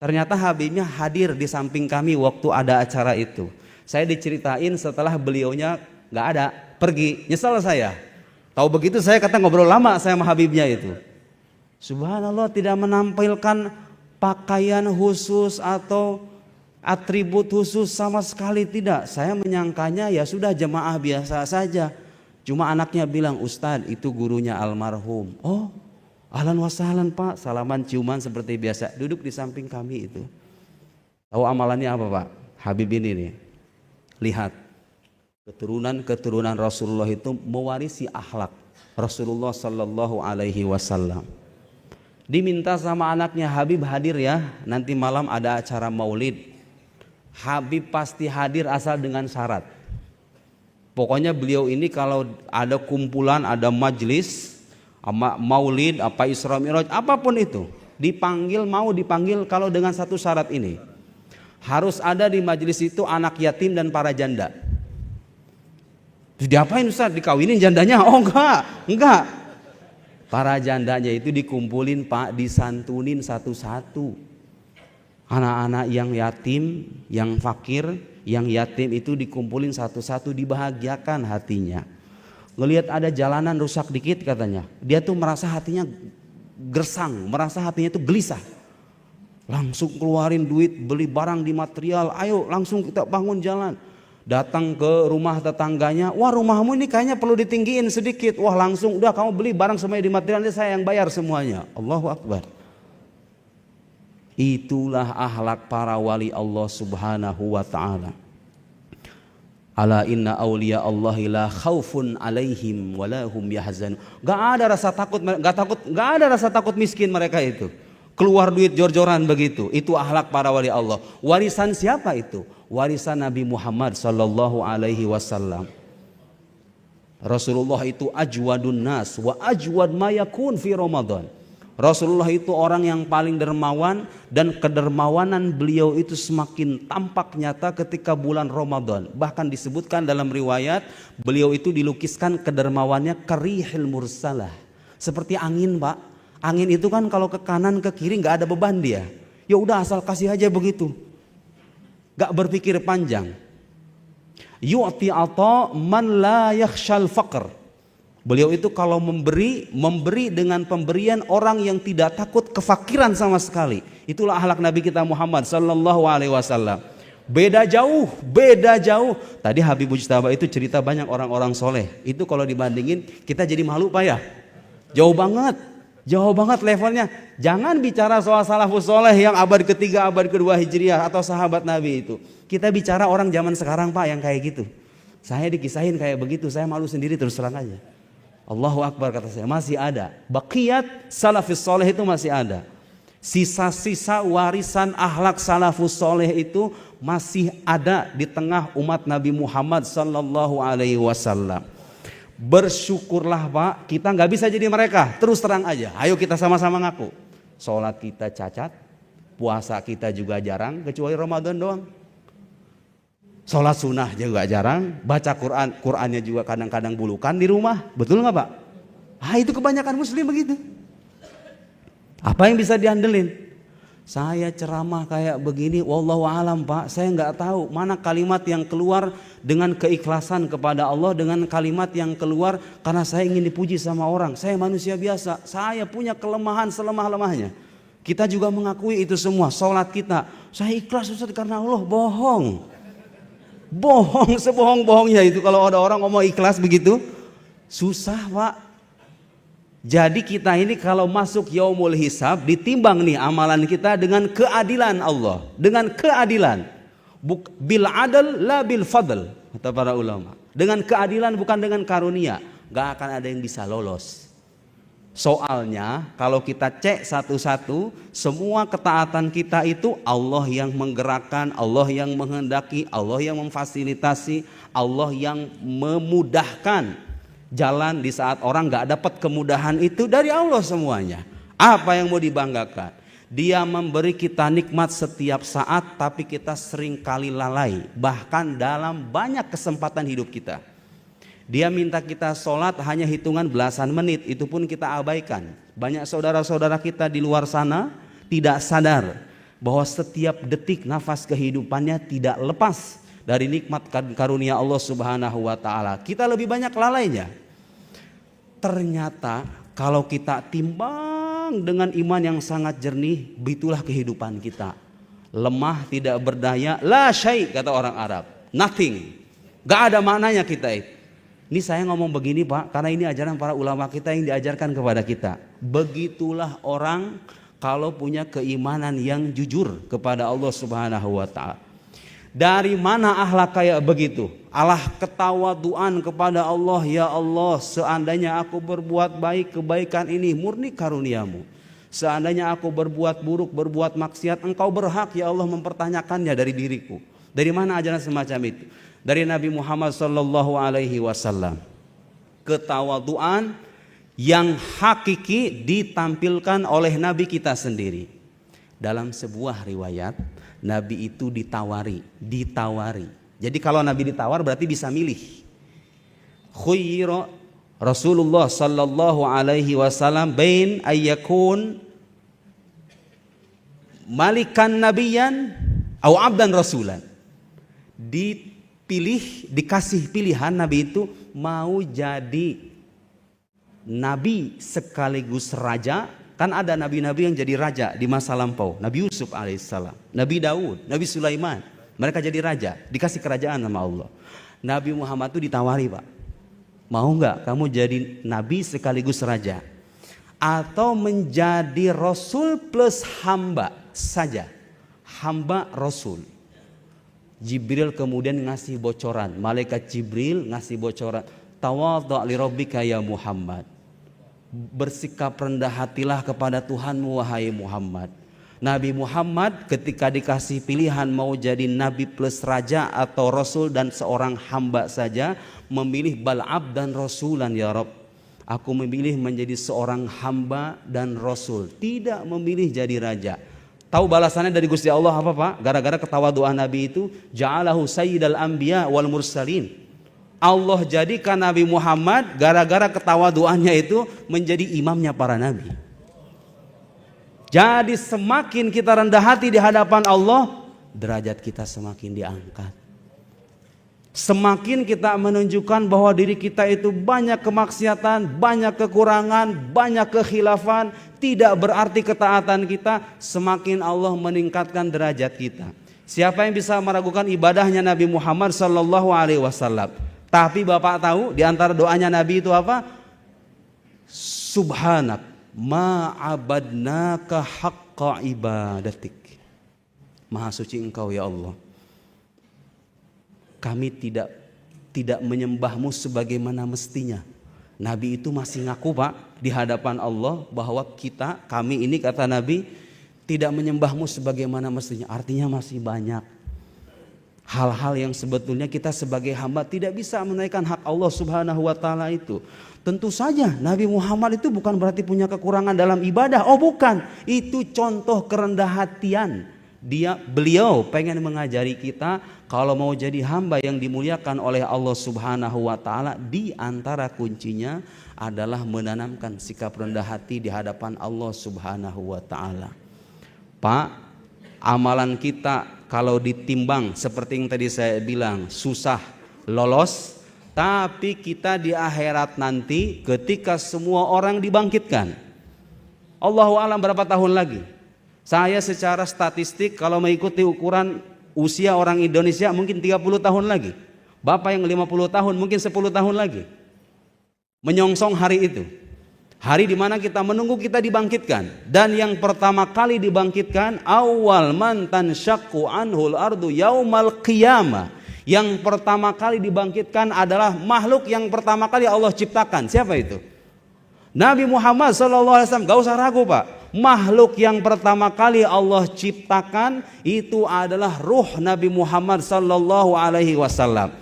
Ternyata Habibnya hadir di samping kami waktu ada acara itu. Saya diceritain setelah beliaunya gak ada, pergi, nyesel saya. Tahu begitu saya kata ngobrol lama saya sama Habibnya itu. Subhanallah, tidak menampilkan pakaian khusus atau atribut khusus sama sekali tidak. Saya menyangkanya ya sudah jemaah biasa saja. Cuma anaknya bilang, Ustadz itu gurunya almarhum. Oh, ahlan wa sahlan Pak, salaman ciuman seperti biasa. Duduk di samping kami itu. Tahu amalannya apa Pak? Habib ini nih, lihat. Keturunan Rasulullah itu mewarisi akhlak Rasulullah sallallahu alaihi wasallam. Diminta sama anaknya, Habib hadir ya, nanti malam ada acara Maulid. Habib pasti hadir asal dengan syarat. Pokoknya beliau ini kalau ada kumpulan, ada majlis, Maulid, apa Isra Mi'raj, apapun itu, dipanggil, mau dipanggil kalau dengan satu syarat ini. harus ada di majelis itu anak yatim dan para janda. Terus diapain Ustaz? Dikawinin jandanya? Oh enggak. Para jandanya itu dikumpulin Pak, disantunin satu-satu. Anak-anak yang yatim, yang fakir, yang yatim itu dikumpulin satu-satu, dibahagiakan hatinya. Ngelihat ada jalanan rusak dikit katanya, dia tuh merasa hatinya gersang, merasa hatinya tuh gelisah. Langsung keluarin duit, beli barang di material, ayo langsung kita bangun jalan. Datang ke rumah tetangganya, wah rumahmu ini kayaknya perlu ditinggiin sedikit. Wah langsung, udah kamu beli barang semuanya di material, nanti saya yang bayar semuanya. Allahu Akbar. Itulah akhlak para wali Allah subhanahu wa ta'ala. Ala inna awliya Allahi la khaufun alaihim walahum yahzanun. Gak ada rasa takut miskin mereka itu. Keluar duit jor-joran begitu. Itu akhlak para wali Allah. Warisan siapa itu? Warisan Nabi Muhammad sallallahu alaihi wasallam. Rasulullah itu ajwadun nas wa ajwad ma yakun fi Ramadan. Rasulullah itu orang yang paling dermawan, dan kedermawanan beliau itu semakin tampak nyata ketika bulan Ramadan. Bahkan disebutkan dalam riwayat, beliau itu dilukiskan kedermawannya karihil mursalah. Seperti angin Pak. Angin itu kan kalau ke kanan ke kiri nggak ada beban dia. Ya udah asal kasih aja begitu. Nggak berpikir panjang. Yu'ti ata man la yakhshal faqr. Beliau itu kalau memberi dengan pemberian orang yang tidak takut kefakiran sama sekali. Itulah akhlak Nabi kita Muhammad sallallahu alaihi wasallam. Beda jauh. Tadi Habib Mujtaba itu cerita banyak orang-orang soleh. Itu kalau dibandingin kita jadi malu Pak ya. Jauh banget levelnya. Jangan bicara soal salafus soleh yang abad ketiga, abad kedua Hijriah atau sahabat Nabi itu. Kita bicara orang zaman sekarang Pak yang kayak gitu. Saya dikisahin kayak begitu, saya malu sendiri terus terang aja. Allahu Akbar kata saya, masih ada. Baqiyat salafus soleh itu masih ada. Sisa-sisa warisan akhlak salafus soleh itu masih ada di tengah umat Nabi Muhammad sallallahu alaihi wasallam. Bersyukurlah Pak, kita nggak bisa jadi mereka. Terus terang aja, ayo kita sama-sama ngaku. Sholat kita cacat, puasa kita juga jarang, kecuali Ramadan doang. Sholat sunnah juga jarang, baca Qurannya juga kadang-kadang bulukan di rumah, betul nggak Pak? Itu kebanyakan muslim begitu. Apa yang bisa diandelin? Saya ceramah kayak begini, wallahu alam Pak, saya nggak tahu mana kalimat yang keluar dengan keikhlasan kepada Allah, dengan kalimat yang keluar karena saya ingin dipuji sama orang. Saya manusia biasa, saya punya kelemahan selemah-lemahnya. Kita juga mengakui itu semua. Sholat kita, saya ikhlas Ustaz karena Allah, bohong sebohong-bohongnya itu. Kalau ada orang ngomong ikhlas begitu, susah Pak. Jadi kita ini kalau masuk yaumul hisab, ditimbang nih amalan kita dengan keadilan Allah, dengan keadilan. Bil adl la bil fadl, kata para ulama. Dengan keadilan bukan dengan karunia, gak akan ada yang bisa lolos. Soalnya kalau kita cek satu-satu, semua ketaatan kita itu Allah yang menggerakkan, Allah yang menghendaki, Allah yang memfasilitasi, Allah yang memudahkan. Jalan di saat orang gak dapat kemudahan itu dari Allah semuanya. Apa yang mau dibanggakan? Dia memberi kita nikmat setiap saat, tapi kita sering kali lalai. Bahkan dalam banyak kesempatan hidup kita. Dia minta kita sholat hanya hitungan belasan menit, itu pun kita abaikan. Banyak saudara-saudara kita di luar sana tidak sadar bahwa setiap detik nafas kehidupannya tidak lepas dari nikmat karunia Allah subhanahu wa ta'ala. Kita lebih banyak lalainya. Ternyata kalau kita timbang dengan iman yang sangat jernih, begitulah kehidupan kita. Lemah, tidak berdaya, la syai' kata orang Arab, nothing. Gak ada maknanya kita itu. Ini saya ngomong begini Pak, karena ini ajaran para ulama kita yang diajarkan kepada kita. Begitulah orang kalau punya keimanan yang jujur kepada Allah subhanahu wa ta'ala. Dari mana akhlak kayak begitu? Allah ketawaduan kepada Allah, ya Allah, seandainya aku berbuat baik, kebaikan ini murni karuniamu. Seandainya aku berbuat buruk, berbuat maksiat, engkau berhak ya Allah mempertanyakannya dari diriku. Dari mana ajaran semacam itu? Dari Nabi Muhammad sallallahu alaihi wasallam. Ketawaduan yang hakiki ditampilkan oleh Nabi kita sendiri. Dalam sebuah riwayat, Nabi itu ditawari. Jadi kalau Nabi ditawar berarti bisa milih. Khuyyira Rasulullah sallallahu alaihi wasallam bain ayyakun malikan nabiyan au abdan rasulan. Dikasih pilihan Nabi itu mau jadi nabi sekaligus raja. Kan ada nabi-nabi yang jadi raja di masa lampau. Nabi Yusuf alaihissalam, Nabi Daud, Nabi Sulaiman. Mereka jadi raja, dikasih kerajaan sama Allah. Nabi Muhammad itu ditawari, Pak. Mau nggak kamu jadi nabi sekaligus raja? Atau menjadi rasul plus hamba saja? Hamba rasul. Jibril kemudian ngasih bocoran. Malaikat Jibril ngasih bocoran. Tawadhu' li rabbika ya Muhammad. Bersikap rendah hatilah kepada Tuhanmu wahai Muhammad. Nabi Muhammad ketika dikasih pilihan mau jadi nabi plus raja atau rasul dan seorang hamba saja, memilih bal abdan rasulan ya Rabb. Aku memilih menjadi seorang hamba dan rasul, tidak memilih jadi raja. Tahu balasannya dari Gusti Allah apa, Pak? Gara-gara ketawaduan Nabi itu, ja'alahu sayyidal anbiya wal mursalin. Allah jadikan Nabi Muhammad gara-gara ketawaduannya itu menjadi imamnya para nabi. Jadi semakin kita rendah hati di hadapan Allah, derajat kita semakin diangkat. Semakin kita menunjukkan bahwa diri kita itu banyak kemaksiatan, banyak kekurangan, banyak kekhilafan, tidak berarti ketaatan kita, semakin Allah meningkatkan derajat kita. Siapa yang bisa meragukan ibadahnya Nabi Muhammad sallallahu alaihi wasallam? Tapi Bapak tahu di antara doanya Nabi itu apa? Subhanak ma'abadnaka haqqa ibadatik. Maha suci Engkau ya Allah. Kami tidak menyembahmu sebagaimana mestinya. Nabi itu masih ngaku, Pak, di hadapan Allah bahwa kami ini kata Nabi tidak menyembahmu sebagaimana mestinya. Artinya masih banyak hal-hal yang sebetulnya kita sebagai hamba tidak bisa menunaikan hak Allah Subhanahu wa taala itu. Tentu saja Nabi Muhammad itu bukan berarti punya kekurangan dalam ibadah. Oh bukan, itu contoh kerendah hatian. Beliau pengen mengajari kita kalau mau jadi hamba yang dimuliakan oleh Allah Subhanahu wa taala, di antara kuncinya adalah menanamkan sikap rendah hati di hadapan Allah Subhanahu wa taala. Pak, amalan kita kalau ditimbang seperti yang tadi saya bilang susah lolos. Tapi kita di akhirat nanti ketika semua orang dibangkitkan, Allahu a'lam berapa tahun lagi. Saya secara statistik kalau mengikuti ukuran usia orang Indonesia mungkin 30 tahun lagi. Bapak yang 50 tahun mungkin 10 tahun lagi. Menyongsong hari itu. Hari di mana kita menunggu kita dibangkitkan. Dan yang pertama kali dibangkitkan, awal man tanshaqqu anhul ardu yaumal qiyamah. Yang pertama kali dibangkitkan adalah makhluk yang pertama kali Allah ciptakan. Siapa itu? Nabi Muhammad SAW. Gak usah ragu, Pak. Makhluk yang pertama kali Allah ciptakan itu adalah ruh Nabi Muhammad SAW.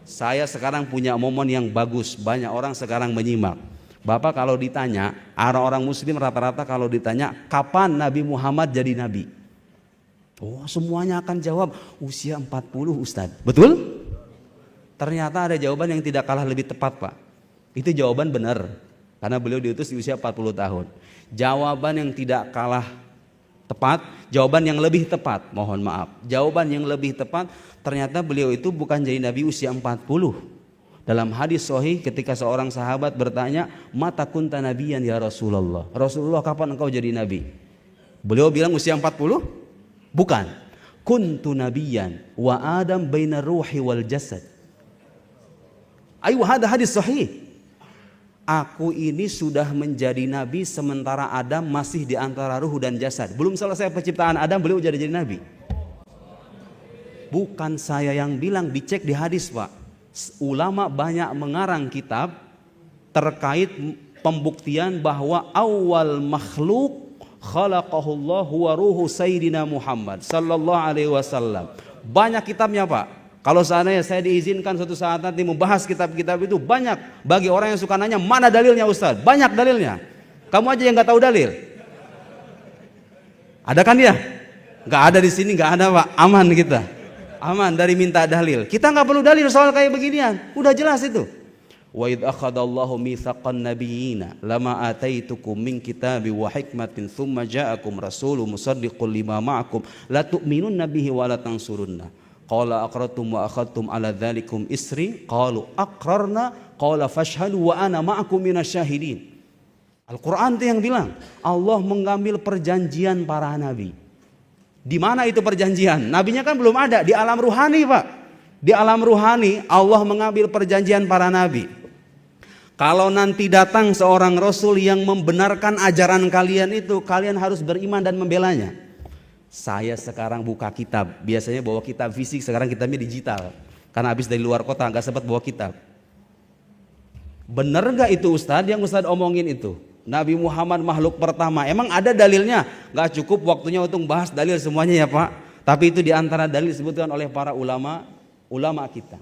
Saya sekarang punya momen yang bagus. Banyak orang sekarang menyimak. Bapak kalau ditanya, orang-orang muslim rata-rata kalau ditanya kapan Nabi Muhammad jadi nabi? Oh, semuanya akan jawab usia 40, Ustaz. Betul? Ternyata ada jawaban yang tidak kalah lebih tepat, Pak. Itu jawaban benar. Karena beliau diutus di usia 40 tahun. Jawaban yang tidak kalah tepat, jawaban yang lebih tepat, mohon maaf. Jawaban yang lebih tepat, ternyata beliau itu bukan jadi nabi usia 40. Dalam hadis sahih ketika seorang sahabat bertanya, "Mata kunta nabiyan ya Rasulullah?" Rasulullah, kapan engkau jadi nabi? Beliau bilang usia 40? Bukan. Kuntu nabiyan wa Adam baina ruhi wal jasad. Ayo ada hadis sahih. Aku ini sudah menjadi nabi sementara Adam masih di antara ruh dan jasad. Belum selesai penciptaan Adam beliau jadi nabi. Bukan saya yang bilang, dicek di hadis, Pak. Ulama banyak mengarang kitab terkait pembuktian bahwa awal makhluk khalaqahullahu wa ruhu sayyidina Muhammad sallallahu alaihi wasallam. Banyak kitabnya, Pak. Kalau seandainya saya diizinkan suatu saat nanti membahas kitab-kitab itu, banyak. Bagi orang yang suka nanya, mana dalilnya Ustaz? Banyak dalilnya. Kamu aja yang gak tahu dalil. Ada kan ya? Nggak ada di sini, nggak ada Pak. Aman kita. Aman dari minta dalil. Kita nggak perlu dalil soal kayak beginian. Udah jelas itu. Wa idh akhadallahu mitsaqan nabiyyina lama ataitukum min kitabi wa hikmatin thumma ja'akum rasulun musaddiqun lima ma'akum la tu'minunna bihi wa la tansurunna. Qala aqrartum wa akhadtum ala dzalikum isri qalu aqrarna qala fashhadu wa ana ma'akum minasyahidin. Al-Quran itu yang bilang Allah mengambil perjanjian para nabi. Di mana itu perjanjian? Nabinya kan belum ada, di alam ruhani Pak. Di alam ruhani Allah mengambil perjanjian para nabi. Kalau nanti datang seorang rasul yang membenarkan ajaran kalian itu, kalian harus beriman dan membelanya. Saya sekarang buka kitab, biasanya bawa kitab fisik, sekarang kitabnya digital. Karena habis dari luar kota nggak sempat bawa kitab. Bener gak itu Ustadz yang Ustadz omongin itu? Nabi Muhammad makhluk pertama. Emang ada dalilnya? Gak cukup waktunya untuk bahas dalil semuanya ya Pak. Tapi itu diantara dalil disebutkan oleh para ulama kita.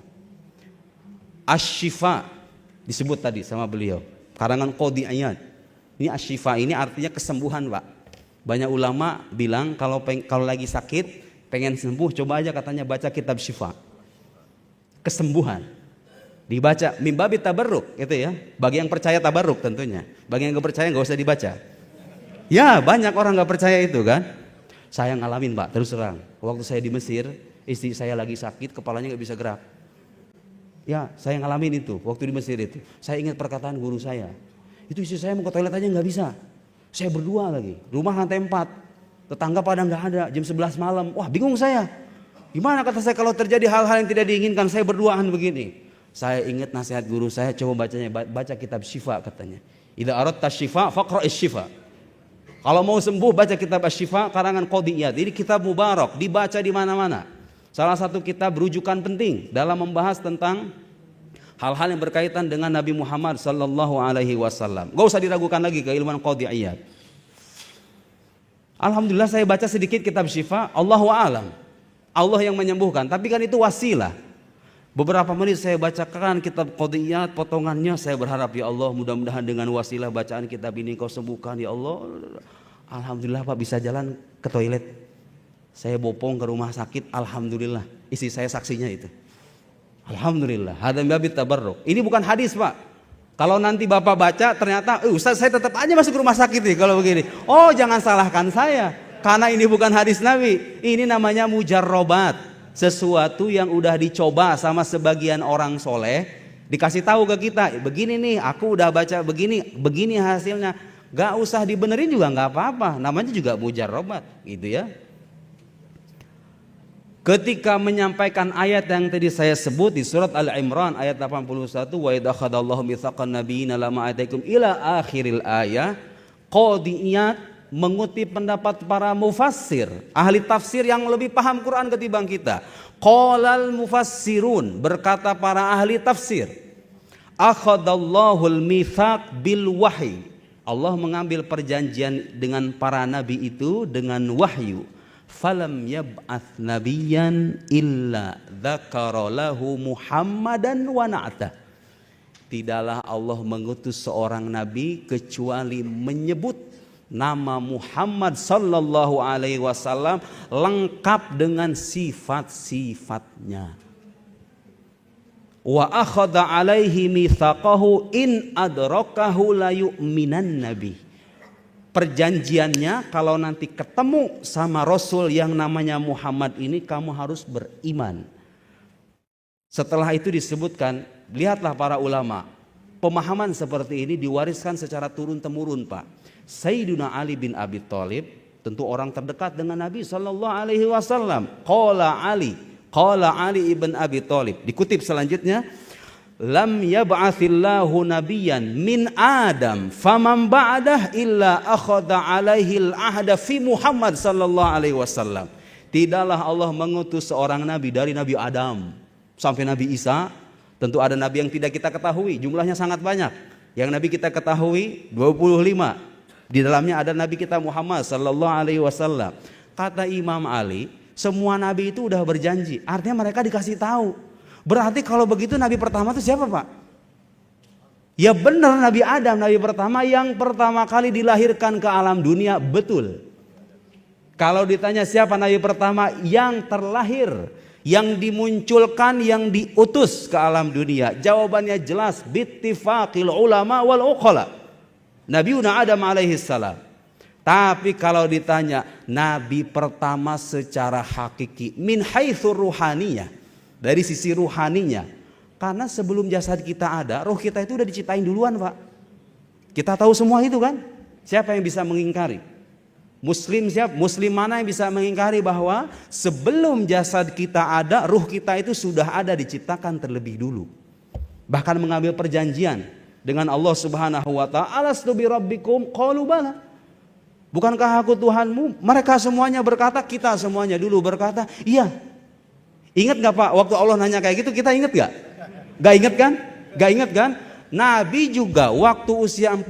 Asy-Syifa disebut tadi sama beliau. Karangan Qadhi Iyad. Ini Asy-Syifa ini artinya kesembuhan Pak. Banyak ulama bilang kalau lagi sakit pengen sembuh, coba aja katanya baca kitab Syifa. Kesembuhan. Dibaca mimbabi tabarruk itu ya. Bagi yang percaya tabarruk tentunya. Bagi yang gak percaya gak usah dibaca. Ya banyak orang gak percaya itu kan. Saya ngalamin Pak terus terang. Waktu saya di Mesir istri saya lagi sakit, kepalanya gak bisa gerak. Ya saya ngalamin itu waktu di Mesir itu. Saya ingat perkataan guru saya. Itu istri saya mau ke toilet aja gak bisa. Saya berdua lagi. Rumah lantai 4. Tetangga pada gak ada. Jam 11 malam. Wah bingung saya. Gimana kata saya kalau terjadi hal-hal yang tidak diinginkan, saya berduaan begini. Saya ingat nasihat guru saya, coba bacanya, baca kitab Syifa katanya. Idza aradta syifa faqra'is syifa. Kalau mau sembuh baca kitab Asy-Syifa karangan Qadhi Iyad. Ini kitab mubarak, dibaca di mana-mana. Salah satu kitab rujukan penting dalam membahas tentang hal-hal yang berkaitan dengan Nabi Muhammad sallallahu alaihi wasallam. Enggak usah diragukan lagi keilmuan Qadhi Iyad. Alhamdulillah saya baca sedikit kitab Syifa, Allahu a'lam. Allah yang menyembuhkan, tapi kan itu wasilah. Beberapa menit saya bacakan kitab Qadhi Iyad potongannya, saya berharap ya Allah mudah-mudahan dengan wasilah bacaan kitab ini kau sembuhkan ya Allah. Alhamdulillah Pak bisa jalan ke toilet. Saya bopong ke rumah sakit, alhamdulillah. Istri saya saksinya itu. Alhamdulillah. Hada babi tabarruk. Ini bukan hadis Pak. Kalau nanti Bapak baca ternyata Ustaz saya tetap aja masuk rumah sakit nih kalau begini. Oh jangan salahkan saya. Karena ini bukan hadis Nabi. Ini namanya mujarrobat. Sesuatu yang udah dicoba sama sebagian orang soleh, dikasih tahu ke kita, begini nih aku udah baca begini hasilnya, gak usah dibenerin juga gak apa-apa, namanya juga mujarrobat gitu ya. Ketika menyampaikan ayat yang tadi saya sebut di surat Al-Imran ayat 81, wa idh akhadallahu mitsaqan nabiyyina lama ataikum ila akhiril ayat, Qadhi Iyad mengutip pendapat para mufassir, ahli tafsir yang lebih paham Quran ketimbang kita. Qalal mufassirun, berkata para ahli tafsir, akhadallahul mitsaq bil wahyi. Allah mengambil perjanjian dengan para nabi itu dengan wahyu. Falam yab'ats nabiyyan illa dzakara lahu Muhammadan wa na'ta. Tidaklah Allah mengutus seorang nabi kecuali menyebut nama Muhammad sallallahu alaihi wasallam lengkap dengan sifat-sifatnya. Wa akhadha alaihi mitsaqahu in adrakahu la yu'minan nabi. Perjanjiannya kalau nanti ketemu sama Rasul yang namanya Muhammad ini kamu harus beriman. Setelah itu disebutkan, lihatlah para ulama, pemahaman seperti ini diwariskan secara turun-temurun Pak. Sayyidina Ali bin Abi Thalib tentu orang terdekat dengan Nabi sallallahu alaihi wasallam. Qala Ali ibn Abi Thalib. Dikutip selanjutnya, lam yab'atsillahu nabiyyan min Adam faman ba'dah illa akhadha alaihi al-ahda fi Muhammad sallallahu alaihi wasallam. Tidaklah Allah mengutus seorang nabi dari Nabi Adam sampai Nabi Isa. Tentu ada nabi yang tidak kita ketahui, jumlahnya sangat banyak. Yang nabi kita ketahui 25. Di dalamnya ada Nabi kita Muhammad sallallahu alaihi wasallam. Kata Imam Ali, semua nabi itu udah berjanji. Artinya mereka dikasih tahu. Berarti kalau begitu nabi pertama itu siapa Pak? Ya benar Nabi Adam, nabi pertama yang pertama kali dilahirkan ke alam dunia, betul. Kalau ditanya siapa nabi pertama yang terlahir, yang dimunculkan, yang diutus ke alam dunia, jawabannya jelas, bittifaqil ulama wal uqala, Nabiuna Adam alaihi salam. Tapi kalau ditanya nabi pertama secara hakiki, min haitsu ruhaniyah, dari sisi ruhaninya, karena sebelum jasad kita ada, roh kita itu udah diciptain duluan, Pak. Kita tahu semua itu kan? Siapa yang bisa mengingkari? Muslim siapa? Muslim mana yang bisa mengingkari bahwa sebelum jasad kita ada, ruh kita itu sudah ada, diciptakan terlebih dulu. Bahkan mengambil perjanjian dengan Allah Subhanahu wa taala, alastu bi rabbikum qalu bala. Bukankah aku Tuhanmu? Mereka semuanya berkata, kita semuanya dulu berkata, iya. Ingat gak Pak, waktu Allah nanya kayak gitu, kita ingat gak? Gak ingat kan? Gak ingat kan? Nabi juga waktu usia 40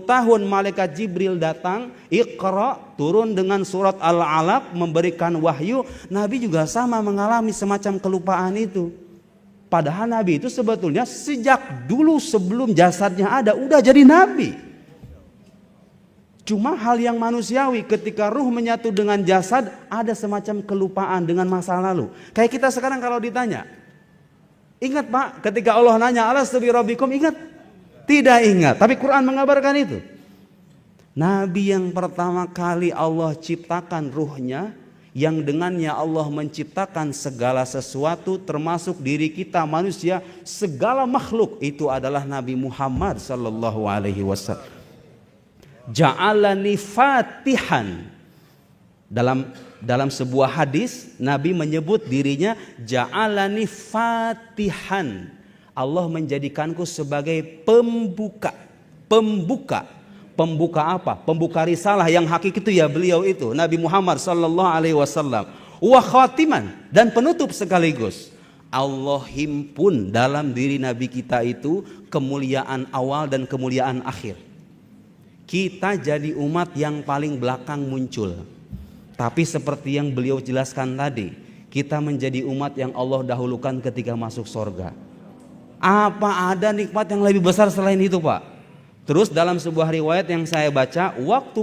tahun malaikat Jibril datang, Iqra, turun dengan surat Al-Alaq, memberikan wahyu. Nabi juga sama mengalami semacam kelupaan itu. Padahal Nabi itu sebetulnya sejak dulu sebelum jasadnya ada udah jadi Nabi. Cuma hal yang manusiawi, ketika ruh menyatu dengan jasad ada semacam kelupaan dengan masa lalu. Kayak kita sekarang kalau ditanya, ingat Pak ketika Allah nanya alastu bi rabbikum, ingat? Tidak ingat, tapi Quran mengabarkan itu. Nabi yang pertama kali Allah ciptakan ruhnya, yang dengannya Allah menciptakan segala sesuatu termasuk diri kita manusia, segala makhluk, itu adalah Nabi Muhammad sallallahu alaihi wasallam. Ja'alani fatihan. Dalam sebuah hadis Nabi menyebut dirinya ja'alani fatihan. Allah menjadikanku sebagai pembuka. Pembuka apa? Pembuka risalah yang hakiki itu ya beliau itu Nabi Muhammad sallallahu alaihi wasallam. Wa khatiman, dan penutup sekaligus. Allah himpun dalam diri Nabi kita itu kemuliaan awal dan kemuliaan akhir. Kita jadi umat yang paling belakang muncul. Tapi seperti yang beliau jelaskan tadi, kita menjadi umat yang Allah dahulukan ketika masuk surga. Apa ada nikmat yang lebih besar selain itu Pak? Terus dalam sebuah riwayat yang saya baca, waktu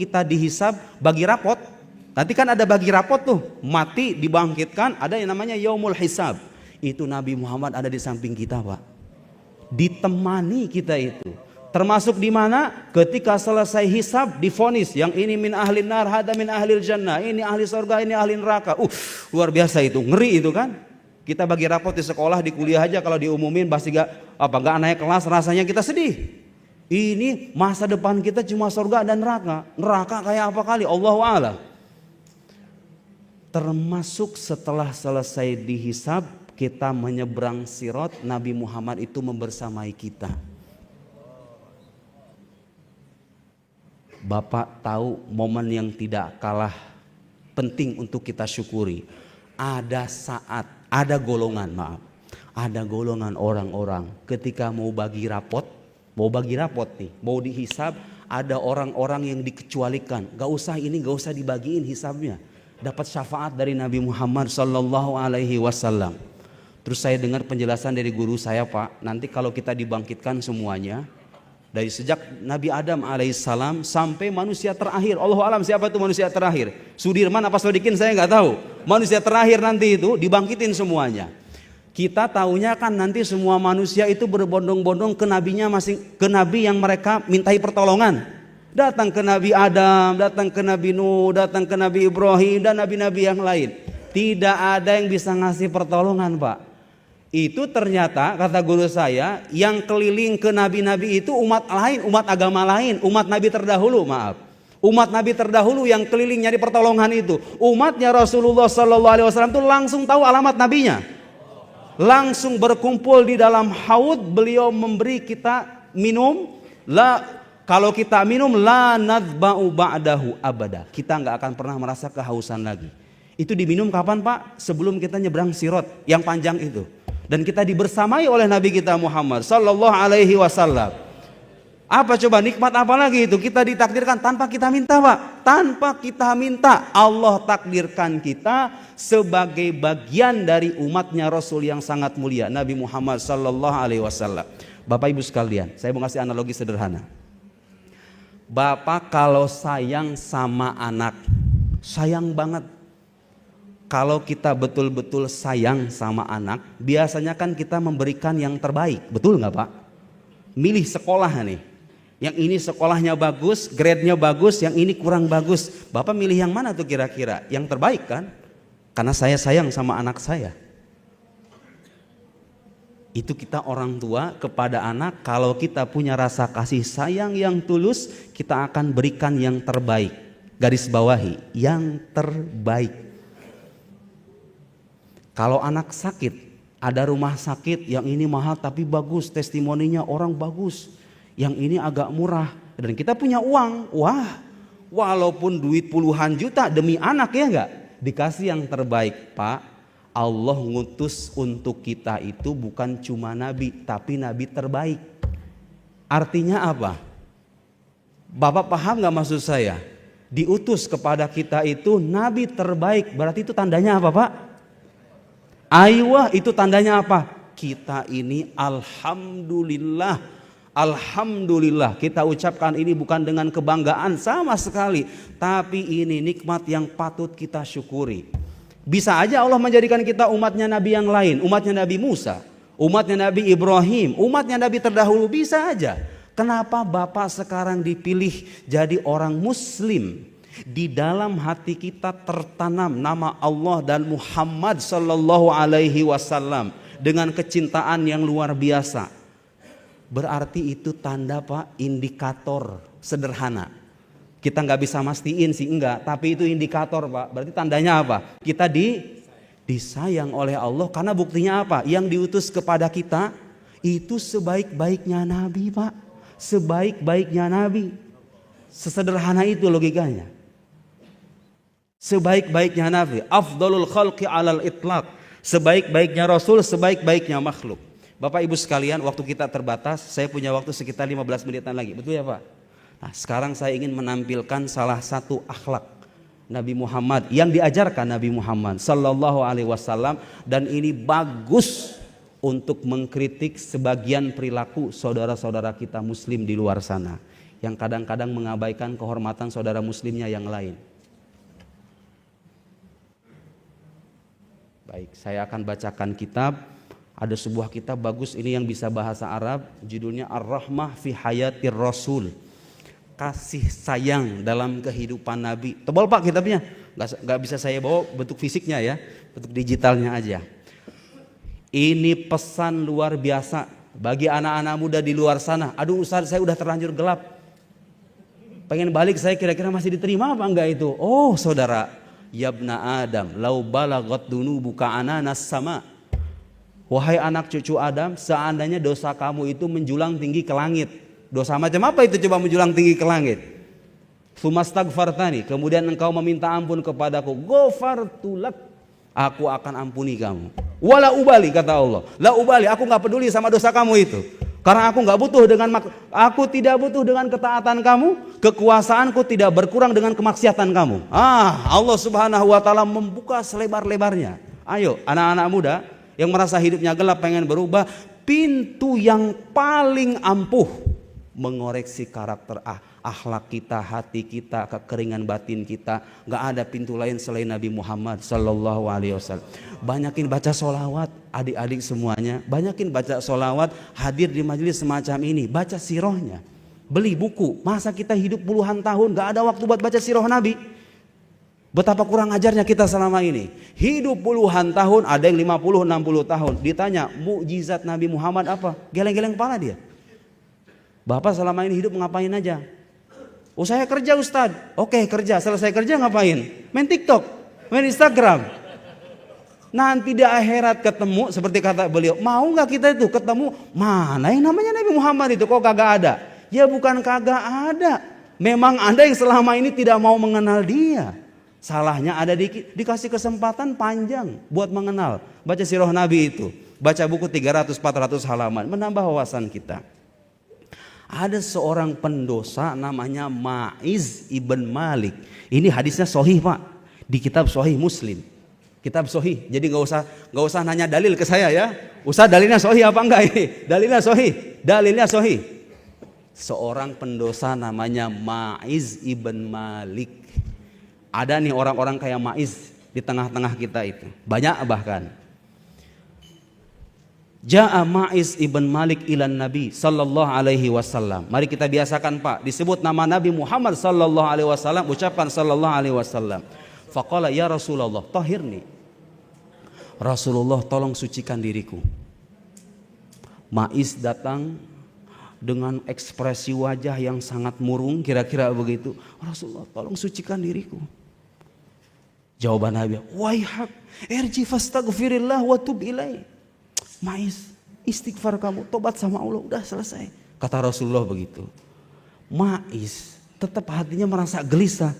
kita dihisab bagi rapot. Nanti kan ada bagi rapot tuh, mati dibangkitkan, ada yang namanya yaumul hisab. Itu Nabi Muhammad ada di samping kita Pak. Ditemani kita itu. Termasuk di mana? Ketika selesai hisab divonis, yang ini min ahlin nar, hada min ahlil jannah, ini ahli surga, ini ahli neraka. Luar biasa itu, ngeri itu kan. Kita bagi rapot di sekolah, di kuliah aja kalau diumumin pasti gak naik kelas, rasanya kita sedih. Ini masa depan kita cuma surga dan neraka. Neraka kayak apa kali? Allahu a'lam. Termasuk setelah selesai dihisab, kita menyeberang sirat, Nabi Muhammad itu membersamai kita. Bapak tahu momen yang tidak kalah penting untuk kita syukuri. Ada golongan orang-orang ketika mau bagi rapot nih, mau dihisab, ada orang-orang yang dikecualikan. Gak usah dibagiin hisabnya. Dapat syafaat dari Nabi Muhammad sallallahu alaihi wasallam. Terus saya dengar penjelasan dari guru saya Pak, nanti kalau kita dibangkitkan semuanya, dari sejak Nabi Adam alaihissalam sampai manusia terakhir. Allahu alam siapa itu manusia terakhir? Sudirman apa Sodikin saya nggak tahu. Manusia terakhir nanti itu dibangkitin semuanya. Kita taunya kan nanti semua manusia itu berbondong-bondong ke nabinya ke nabi yang mereka mintai pertolongan. Datang ke Nabi Adam, datang ke Nabi Nuh, datang ke Nabi Ibrahim dan nabi-nabi yang lain. Tidak ada yang bisa ngasih pertolongan Pak. Itu ternyata kata guru saya, yang keliling ke nabi-nabi itu umat lain, umat agama lain, umat nabi terdahulu, maaf. Umat nabi terdahulu yang keliling nyari pertolongan itu. Umatnya Rasulullah sallallahu alaihi wasallam itu langsung tahu alamat nabinya. Langsung berkumpul di dalam haud, beliau memberi kita minum. Kalau kita minum la nadba'u ba'dahu abada. Kita enggak akan pernah merasa kehausan lagi. Itu diminum kapan Pak? Sebelum kita nyebrang sirat yang panjang itu. Dan kita dibersamai oleh Nabi kita Muhammad sallallahu alaihi wasallam. Apa coba nikmat apa lagi itu? Kita ditakdirkan tanpa kita minta Pak. Tanpa kita minta, Allah takdirkan kita sebagai bagian dari umatnya Rasul yang sangat mulia Nabi Muhammad sallallahu alaihi wasallam. Bapak Ibu sekalian, saya mau kasih analogi sederhana. Bapak kalau sayang sama anak, sayang banget. Kalau kita betul-betul sayang sama anak, biasanya kan kita memberikan yang terbaik, betul nggak Pak? Milih sekolah nih, yang ini sekolahnya bagus, grade-nya bagus, yang ini kurang bagus. Bapak milih yang mana tuh kira-kira? Yang terbaik kan? Karena saya sayang sama anak saya. Itu kita orang tua kepada anak, kalau kita punya rasa kasih sayang yang tulus, kita akan berikan yang terbaik. Garis bawahi, yang terbaik. Kalau anak sakit, ada rumah sakit yang ini mahal tapi bagus, testimoninya orang bagus. Yang ini agak murah dan kita punya uang. Wah, walaupun duit puluhan juta demi anak ya enggak? Dikasih yang terbaik, Pak. Allah ngutus untuk kita itu bukan cuma nabi, tapi nabi terbaik. Artinya apa? Bapak paham gak maksud saya? Diutus kepada kita itu nabi terbaik, berarti itu tandanya apa Pak? Aywa, itu tandanya apa? Kita ini alhamdulillah, alhamdulillah. Kita ucapkan ini bukan dengan kebanggaan sama sekali, tapi ini nikmat yang patut kita syukuri. Bisa aja Allah menjadikan kita umatnya Nabi yang lain, umatnya Nabi Musa, umatnya Nabi Ibrahim, umatnya Nabi terdahulu, bisa aja. Kenapa Bapak sekarang dipilih jadi orang Muslim? Di dalam hati kita tertanam nama Allah dan Muhammad sallallahu alaihi wasallam dengan kecintaan yang luar biasa. Berarti itu tanda Pak, indikator sederhana. Kita nggak bisa mastiin sih enggak, tapi itu indikator Pak. Berarti tandanya apa? Kita disayang oleh Allah, karena buktinya apa? Yang diutus kepada kita itu sebaik-baiknya Nabi Pak. Sebaik-baiknya Nabi. Sesederhana itu logikanya. Sebaik-baiknya Nabi, afdalul khalqi alal itlaq. Sebaik-baiknya Rasul, sebaik-baiknya makhluk. Bapak Ibu sekalian, waktu kita terbatas, saya punya waktu sekitar 15 menitan lagi. Betul ya Pak? Nah, sekarang saya ingin menampilkan salah satu akhlak Nabi Muhammad yang diajarkan Nabi Muhammad sallallahu alaihi wasallam, dan ini bagus untuk mengkritik sebagian perilaku saudara-saudara kita muslim di luar sana yang kadang-kadang mengabaikan kehormatan saudara muslimnya yang lain. Baik, saya akan bacakan kitab. Ada sebuah kitab bagus ini yang bisa bahasa Arab, judulnya Ar-Rahmah fi Hayatir Rasul. Kasih sayang dalam kehidupan Nabi. Tebal Pak kitabnya, nggak bisa saya bawa bentuk fisiknya ya, bentuk digitalnya aja. Ini pesan luar biasa bagi anak-anak muda di luar sana. Aduh Ustaz, saya udah terlanjur gelap, pengen balik, saya kira-kira masih diterima apa enggak itu? Oh saudara, yabna Adam, lau balagot dunubuka ananas sama. Wahai anak cucu Adam, seandainya dosa kamu itu menjulang tinggi ke langit. Dosa macam apa itu coba menjulang tinggi ke langit? Tsumastagfartani, kemudian engkau meminta ampun kepadaku, ghafartulak, aku akan ampuni kamu. Wala ubali, kata Allah, la ubali, aku nggak peduli sama dosa kamu itu, karena aku nggak butuh dengan aku tidak butuh dengan ketaatan kamu, kekuasaanku tidak berkurang dengan kemaksiatan kamu. Allah Subhanahu wa taala membuka selebar-lebarnya. Ayo anak-anak muda yang merasa hidupnya gelap pengen berubah, pintu yang paling ampuh mengoreksi karakter akhlak kita, hati kita, kekeringan batin kita. Gak ada pintu lain selain Nabi Muhammad sallallahu alaihi wasallam. Banyakin baca sholawat adik-adik semuanya, banyakin baca sholawat, hadir di majelis semacam ini, baca sirahnya, beli buku. Masa kita hidup puluhan tahun gak ada waktu buat baca sirah Nabi? Betapa kurang ajarnya kita selama ini. Hidup puluhan tahun, ada yang 50-60 tahun, ditanya mukjizat Nabi Muhammad apa? Geleng-geleng kepala dia. Bapak selama ini hidup ngapain aja? Oh saya kerja Ustadz. Oke kerja, selesai kerja ngapain? Main TikTok, main Instagram. Nanti di akhirat ketemu, seperti kata beliau, mau gak kita itu ketemu? Mana yang namanya Nabi Muhammad itu, kok kagak ada? Ya bukan kagak ada, memang Anda yang selama ini tidak mau mengenal dia. Salahnya ada dikasih kesempatan panjang buat mengenal. Baca sirah Nabi itu, baca buku 300-400 halaman, menambah wawasan kita. Ada seorang pendosa namanya Ma'iz ibn Malik. Ini hadisnya sahih Pak, di kitab Sahih Muslim. Kitab sahih. Jadi nggak usah nanya dalil ke saya ya. Ustaz dalilnya sahih apa enggak ini? Dalilnya sahih. Dalilnya sahih. seorang pendosa namanya Ma'iz ibn Malik. Ada nih orang-orang kayak Ma'iz di tengah-tengah kita itu, banyak bahkan. Ja'a Ma'iz ibn Malik ilan Nabi sallallahu alaihi wasallam. Mari kita biasakan Pak, disebut nama Nabi Muhammad sallallahu alaihi wasallam, ucapkan sallallahu alaihi wasallam. Faqala ya Rasulullah tahhirni. Rasulullah tolong sucikan diriku. Ma'iz datang dengan ekspresi wajah yang sangat murung, kira-kira begitu. Rasulullah tolong sucikan diriku. Jawaban Nabi, waihak irji fastaghfirillah wa tub ilaih. Ma'iz, istighfar kamu, tobat sama Allah, udah selesai. Kata Rasulullah begitu. Ma'iz tetap hatinya merasa gelisah.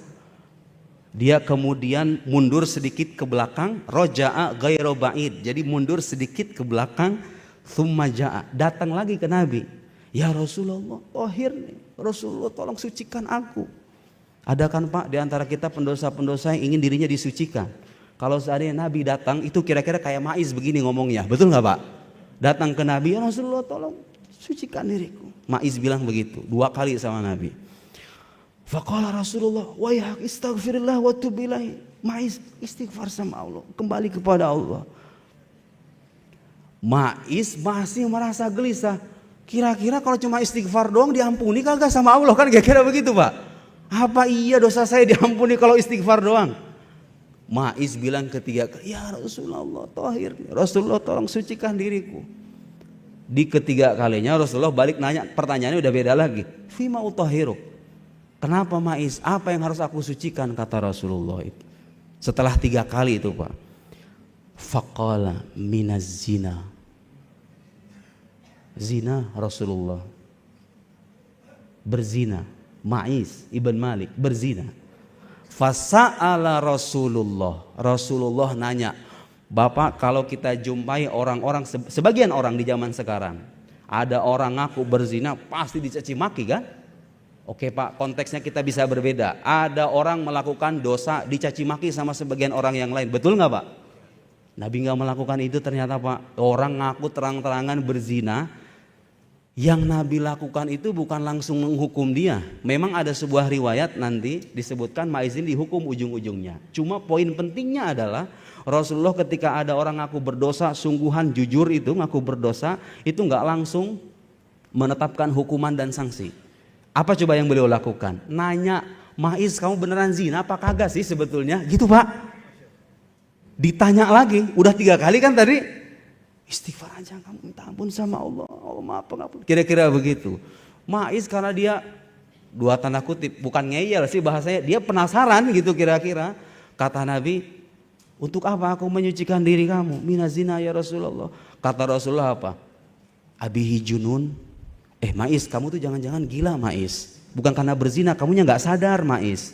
Dia kemudian mundur sedikit ke belakang, roja'a ghairu ba'id. Jadi mundur sedikit ke belakang, thumma ja'a, datang lagi ke Nabi. Ya Rasulullah, tahhirni. Rasulullah tolong sucikan aku. Ada kan Pak di antara kita pendosa-pendosa yang ingin dirinya disucikan. Kalau seandainya Nabi datang itu kira-kira kayak Ma'iz begini ngomongnya, betul nggak Pak? Datang ke Nabi, ya Rasulullah tolong sucikan diriku. Ma'iz bilang begitu 2 kali sama Nabi. Faqala Rasulullah, waihak istaghfirillah wa tub ilaih. Ma'iz istighfar sama Allah, kembali kepada Allah. Ma'iz masih merasa gelisah. Kira-kira kalau cuma istighfar doang diampuni kagak sama Allah, kan kira-kira begitu Pak? Apa iya dosa saya diampuni kalau istighfar doang? Ma'iz bilang ketiga kali, ya Rasulullah tahhir, Rasulullah tolong sucikan diriku. Di ketiga kalinya Rasulullah balik nanya, pertanyaannya udah beda lagi. Fima utahhiru. Kenapa Ma'iz? Apa yang harus aku sucikan? Kata Rasulullah itu. Setelah 3 kali itu Pak. Faqala minaz zina. Zina Rasulullah. Berzina. Ma'iz ibn Malik berzina. Fasa'ala Rasulullah. Rasulullah nanya, Bapak kalau kita jumpai orang-orang, sebagian orang di zaman sekarang, ada orang ngaku berzina pasti dicaci maki kan? Oke Pak, konteksnya kita bisa berbeda. Ada orang melakukan dosa dicaci maki sama sebagian orang yang lain, betul nggak Pak? Nabi nggak melakukan itu ternyata Pak. Orang ngaku terang-terangan berzina, yang Nabi lakukan itu bukan langsung menghukum dia. Memang ada sebuah riwayat nanti disebutkan Ma'iz ini dihukum ujung-ujungnya. Cuma poin pentingnya adalah Rasulullah ketika ada orang ngaku berdosa, sungguhan jujur itu ngaku berdosa, itu nggak langsung menetapkan hukuman dan sanksi. Apa coba yang beliau lakukan? Nanya, Ma'iz kamu beneran zina apa kagak sih sebetulnya? Gitu Pak. Ditanya lagi, udah 3 kali kan tadi. Istighfar aja kamu, minta ampun sama Allah, Allah maaf pengampun. Kira-kira begitu. Ma'iz karena dia 2 tanda kutip, bukan ngeyel sih bahasanya, dia penasaran gitu kira-kira. Kata Nabi, untuk apa aku menyucikan diri kamu? Minazina ya Rasulullah. Kata Rasulullah apa? Abihi junun. Ma'iz kamu tuh jangan-jangan gila Ma'iz. Bukan karena berzina, kamunya gak sadar Ma'iz.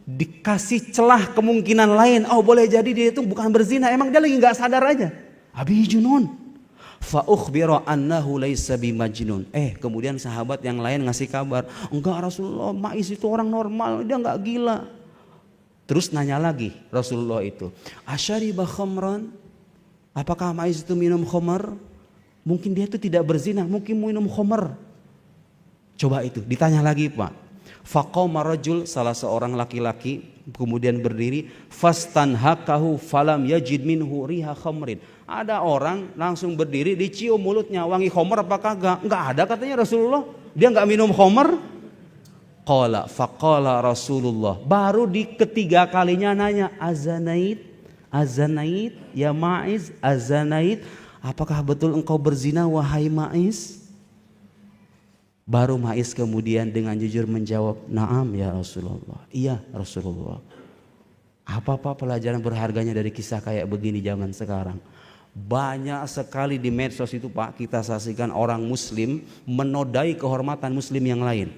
Dikasih celah kemungkinan lain, oh boleh jadi dia itu bukan berzina, emang dia lagi gak sadar aja. Abi junun. Fa ukhbira annahu laisa bimajnun. Kemudian sahabat yang lain ngasih kabar, enggak Rasulullah, Ma'iz itu orang normal, dia enggak gila. Terus nanya lagi Rasulullah itu, asyariba khamran? Apakah Ma'iz itu minum khamar? Mungkin dia itu tidak berzina, mungkin minum khamar. Coba itu ditanya lagi Pak. Faqama rajul, salah seorang laki-laki kemudian berdiri, fastanhakahu falam yajid minhu riha khamrin. Ada orang langsung berdiri, dicium mulutnya, wangi khamar apa kagak? Enggak ada katanya Rasulullah. Dia enggak minum khamar. Faqala Rasulullah. Baru di 3 kalinya nanya, azanait ya Ma'iz, azanait. Apakah betul engkau berzina wahai Ma'iz? Baru Ma'iz kemudian dengan jujur menjawab, na'am ya Rasulullah. Iya Rasulullah. Apa pelajaran berharganya dari kisah kayak begini zaman sekarang? Banyak sekali di medsos itu Pak, kita saksikan orang muslim menodai kehormatan muslim yang lain.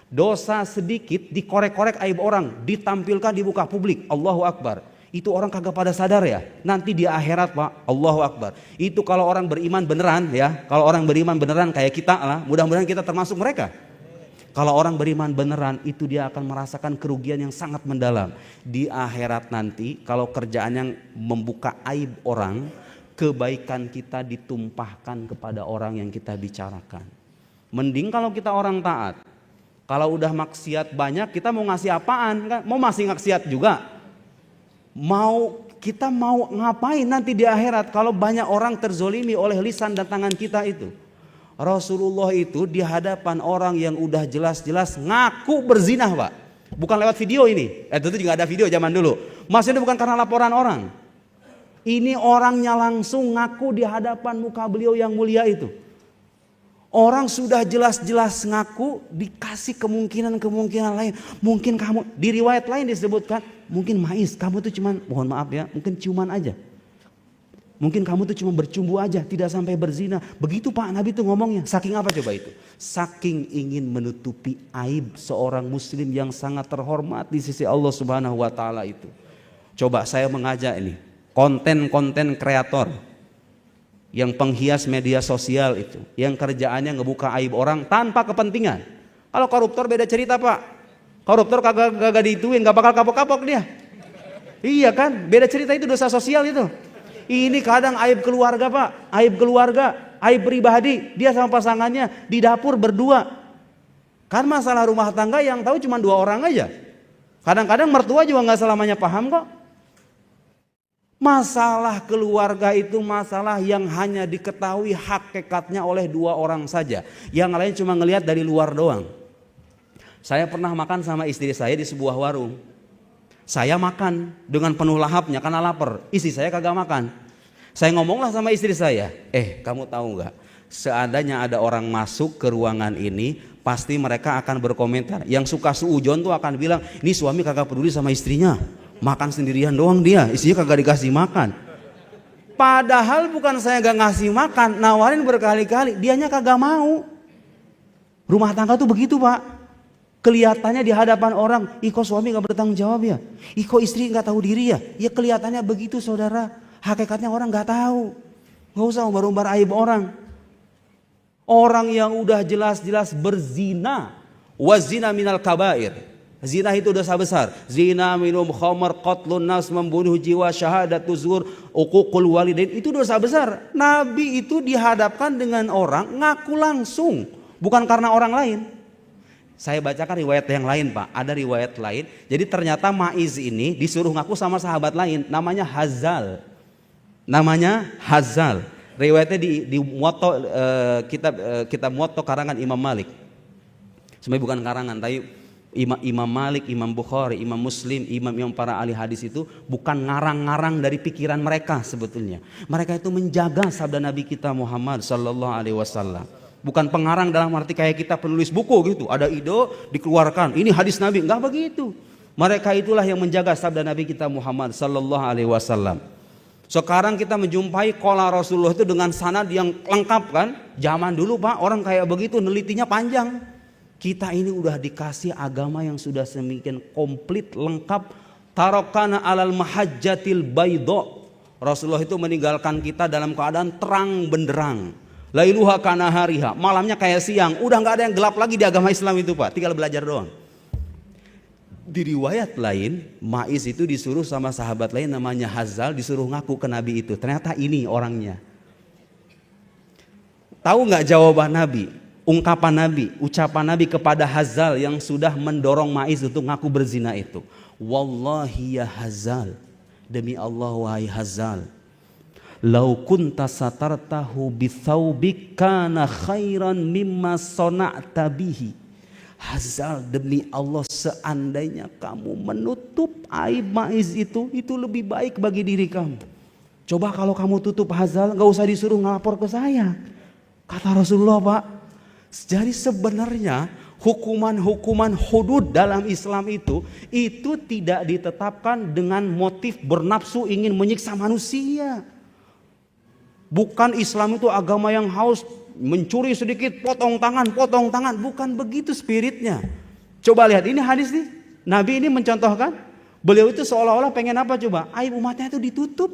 Dosa sedikit dikorek-korek aib orang, ditampilkan di muka publik. Allahu Akbar. Itu orang kagak pada sadar ya. Nanti di akhirat Pak, Allahu Akbar. Itu kalau orang beriman beneran ya. Kalau orang beriman beneran kayak kita lah, mudah-mudahan kita termasuk mereka. Kalau orang beriman beneran itu dia akan merasakan kerugian yang sangat mendalam. Di akhirat nanti kalau kerjaan yang membuka aib orang, kebaikan kita ditumpahkan kepada orang yang kita bicarakan. Mending kalau kita orang taat. Kalau udah maksiat banyak, kita mau ngasih apaan kan? Mau masih maksiat juga? Kita mau ngapain nanti di akhirat kalau banyak orang terzolimi oleh lisan dan tangan kita itu? Rasulullah itu di hadapan orang yang udah jelas-jelas ngaku berzinah, Pak. Bukan lewat video ini. Itu juga ada video zaman dulu. Maksudnya bukan karena laporan orang. Ini orangnya langsung ngaku di hadapan muka beliau yang mulia itu. Orang sudah jelas-jelas ngaku, dikasih kemungkinan lain. Mungkin kamu, di riwayat lain disebutkan, mungkin Maiz, kamu tuh cuman, mohon maaf ya, mungkin ciuman aja. Mungkin kamu tuh cuma bercumbu aja, tidak sampai berzina. Begitu Pak Nabi tuh ngomongnya. Saking apa coba itu? Saking ingin menutupi aib seorang muslim yang sangat terhormat di sisi Allah Subhanahu wa taala itu. Coba saya mengajak ini, konten-konten kreator yang penghias media sosial itu, yang kerjaannya ngebuka aib orang tanpa kepentingan. Kalau koruptor beda cerita, Pak. Koruptor kagak diituin, gak bakal kapok-kapok dia. Iya kan, beda cerita, itu dosa sosial itu. Ini kadang aib keluarga, Pak, aib keluarga, aib pribadi, dia sama pasangannya di dapur berdua. Kan masalah rumah tangga yang tahu cuma 2 orang aja. Kadang-kadang mertua juga nggak selamanya paham kok. Masalah keluarga itu masalah yang hanya diketahui hakikatnya oleh 2 orang saja. Yang lain cuma ngelihat dari luar doang. Saya pernah makan sama istri saya di sebuah warung. Saya makan dengan penuh lahapnya karena lapar. Istri saya kagak makan. Saya ngomonglah sama istri saya, kamu tahu nggak? Seandainya ada orang masuk ke ruangan ini, pasti mereka akan berkomentar. Yang suka suujon tuh akan bilang, ini suami kagak peduli sama istrinya. Makan sendirian doang dia, istrinya kagak dikasih makan. Padahal bukan saya gak ngasih makan, nawarin berkali-kali, dianya kagak mau. Rumah tangga tuh begitu, Pak. Kelihatannya di hadapan orang, kok suami gak bertanggung jawab ya? Kok istri gak tahu diri ya? Ya kelihatannya begitu, saudara. Hakikatnya orang gak tahu. Gak usah umbar-umbar aib orang. Orang yang udah jelas-jelas berzina, wazina minal kabair. Zina itu dosa besar. Zina, minum khamar, qatlun nas, membunuh jiwa, syahadatuz zur, uququl walidain, itu dosa besar. Nabi itu dihadapkan dengan orang ngaku langsung, bukan karena orang lain. Saya bacakan riwayat yang lain, Pak. Ada riwayat lain. Jadi ternyata Maiz ini disuruh ngaku sama sahabat lain, namanya Hazal. Riwayatnya di Muwatta, kitab Muwatta karangan Imam Malik. Sebenarnya bukan karangan, tapi Imam Malik, Imam Bukhari, Imam Muslim, imam para ahli hadis itu bukan ngarang-ngarang dari pikiran mereka sebetulnya. Mereka itu menjaga sabda Nabi kita Muhammad sallallahu alaihi wasallam. Bukan pengarang dalam arti kayak kita penulis buku gitu, ada ide dikeluarkan, ini hadis Nabi, enggak begitu. Mereka itulah yang menjaga sabda Nabi kita Muhammad sallallahu alaihi wasallam. Sekarang kita menjumpai qala Rasulullah itu dengan sanad yang lengkap kan? Zaman dulu, Pak, orang kayak begitu nelitinya panjang. Kita ini udah dikasih agama yang sudah semikian komplit, lengkap. Tarokana alal mahajjatil baydho. Rasulullah itu meninggalkan kita dalam keadaan terang benderang. Lailuha kana hariha. Malamnya kayak siang. Udah gak ada yang gelap lagi di agama Islam itu, Pak. Tinggal belajar doang. Di riwayat lain, Maiz itu disuruh sama sahabat lain namanya Hazal, disuruh ngaku ke Nabi itu. Ternyata ini orangnya. Tahu gak jawaban Nabi? Ungkapan Nabi, ucapan Nabi kepada Hazal yang sudah mendorong Maiz untuk ngaku berzina itu. Wallahi ya Hazal, demi Allah wahai Hazal, lau kunta satartahu bithaubik kana khairan mimma sona'ta bihi. Hazal, demi Allah, seandainya kamu menutup aib Maiz itu lebih baik bagi diri kamu. Coba kalau kamu tutup, Hazal, gak usah disuruh ngelapor ke saya. Kata Rasulullah, Pak. Jadi sebenarnya hukuman-hukuman hudud dalam Islam itu tidak ditetapkan dengan motif bernafsu ingin menyiksa manusia. Bukan Islam itu agama yang haus mencuri sedikit potong tangan, bukan begitu spiritnya. Coba lihat ini hadis nih, Nabi ini mencontohkan, beliau itu seolah-olah pengen apa coba? Aib umatnya itu ditutup,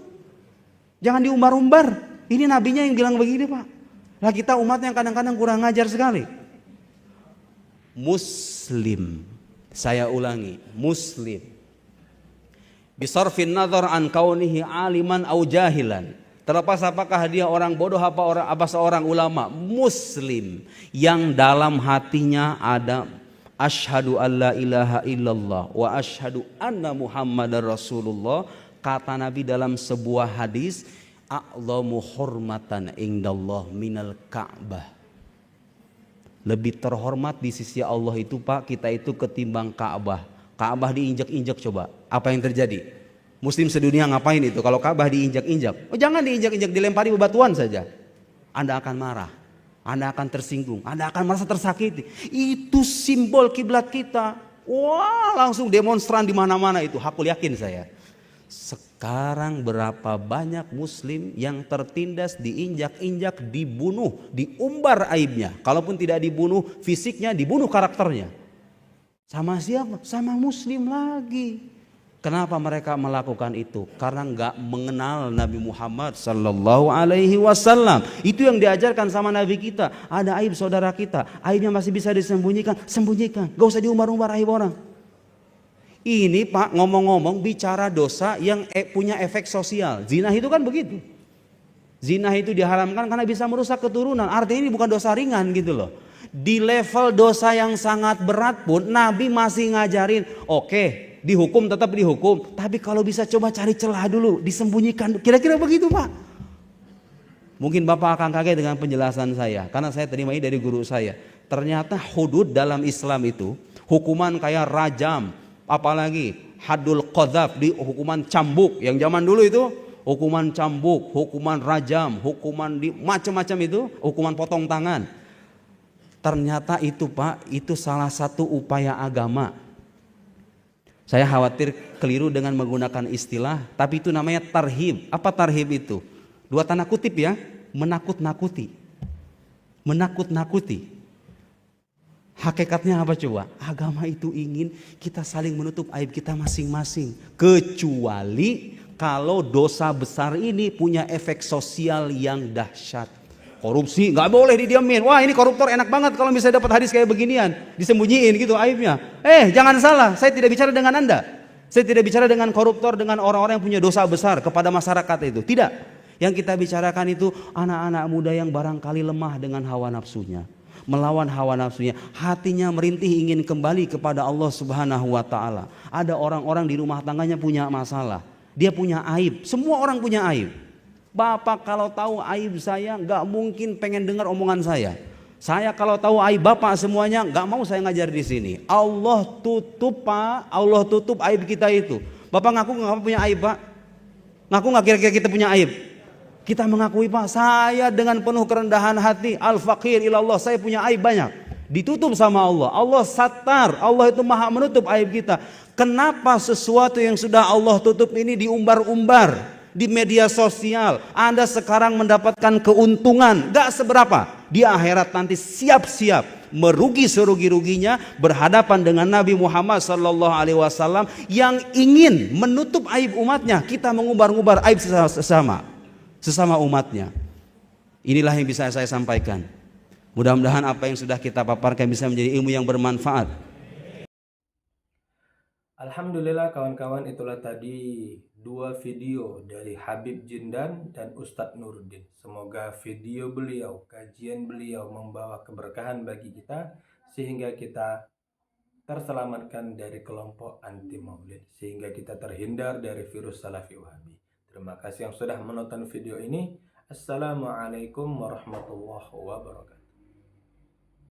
jangan diumbar-umbar. Ini nabinya yang bilang begini, Pak. Lah kita umat yang kadang-kadang kurang ngajar sekali. Muslim, saya ulangi, muslim. Bisarfin nazar an kaunihi aliman au jahilan. Terlepas apakah dia orang bodoh apa seorang ulama muslim yang dalam hatinya ada asyhadu alla ilaha illallah wa asyhadu anna muhammadar rasulullah, kata Nabi dalam sebuah hadis, a'lamu hurmatan indallah minal ka'bah. Lebih terhormat di sisi Allah itu Pak, kita itu ketimbang Ka'bah. Ka'bah diinjak-injak, coba apa yang terjadi? Muslim sedunia ngapain itu kalau Ka'bah diinjak-injak? Oh, jangan diinjak-injak, dilempari bebatuan saja. Anda akan marah, Anda akan tersinggung, Anda akan merasa tersakiti. Itu simbol kiblat kita. Wah, langsung demonstran di mana-mana itu. Hakul yakin saya. Sekarang berapa banyak muslim yang tertindas, diinjak-injak, dibunuh, diumbar aibnya. Kalaupun tidak dibunuh fisiknya, dibunuh karakternya. Sama siapa? Sama muslim lagi. Kenapa mereka melakukan itu? Karena nggak mengenal Nabi Muhammad Sallallahu Alaihi Wasallam. Itu yang diajarkan sama Nabi kita. Ada aib saudara kita, aibnya masih bisa disembunyikan, sembunyikan. Gak usah diumbar-umbar aib orang. Ini Pak, ngomong-ngomong bicara dosa yang punya efek sosial. Zina itu kan begitu. Zina itu diharamkan karena bisa merusak keturunan. Artinya ini bukan dosa ringan gitu loh. Di level dosa yang sangat berat pun Nabi masih ngajarin, oke, dihukum tetap dihukum, tapi kalau bisa coba cari celah dulu, disembunyikan. Kira-kira begitu Pak. Mungkin Bapak akan kaget dengan penjelasan saya, karena saya terima ini dari guru saya. Ternyata hudud dalam Islam itu hukuman kayak rajam, apalagi hadul qadzaf, di hukuman cambuk yang zaman dulu itu, hukuman cambuk, hukuman rajam, hukuman di macam-macam itu, hukuman potong tangan. Ternyata itu Pak, itu salah satu upaya agama. Saya khawatir keliru dengan menggunakan istilah, tapi itu namanya tarhib. Apa tarhib itu? Dua tanda kutip ya, menakut-nakuti. Menakut-nakuti. Hakikatnya apa coba? Agama itu ingin kita saling menutup aib kita masing-masing. Kecuali kalau dosa besar ini punya efek sosial yang dahsyat. Korupsi nggak boleh didiamin. Wah, ini koruptor enak banget kalau misalnya dapat hadis kayak beginian, disembunyiin gitu aibnya. Jangan salah, saya tidak bicara dengan Anda. Saya tidak bicara dengan koruptor, dengan orang-orang yang punya dosa besar kepada masyarakat itu. Tidak. Yang kita bicarakan itu anak-anak muda yang barangkali lemah dengan hawa nafsunya, melawan hawa nafsunya, hatinya merintih ingin kembali kepada Allah Subhanahu wa taala. Ada orang-orang di rumah tangganya punya masalah. Dia punya aib. Semua orang punya aib. Bapak kalau tahu aib saya nggak mungkin pengen dengar omongan saya. Saya kalau tahu aib Bapak semuanya nggak mau saya ngajar di sini. Allah tutup Pak, Allah tutup aib kita itu. Bapak ngaku nggak punya aib Pak? Ngaku nggak kira-kira kita punya aib? Kita mengakui Pak, saya dengan penuh kerendahan hati, al-faqir ilallah, saya punya aib banyak. Ditutup sama Allah. Allah satar, Allah itu maha menutup aib kita. Kenapa sesuatu yang sudah Allah tutup ini diumbar-umbar di media sosial? Anda sekarang mendapatkan keuntungan gak seberapa, di akhirat nanti siap-siap merugi serugi-ruginya berhadapan dengan Nabi Muhammad SAW yang ingin menutup aib umatnya. Kita mengumbar-ngumbar aib sesama umatnya. Inilah yang bisa saya sampaikan. Mudah-mudahan apa yang sudah kita paparkan bisa menjadi ilmu yang bermanfaat. Alhamdulillah kawan-kawan, itulah tadi dua video dari Habib Jindan dan Ustadz Nuruddin. Semoga video beliau, kajian beliau membawa keberkahan bagi kita sehingga kita terselamatkan dari kelompok anti maulid, sehingga kita terhindar dari virus Salafi Wahabi. Terima kasih yang sudah menonton video ini. Assalamualaikum warahmatullahi wabarakatuh.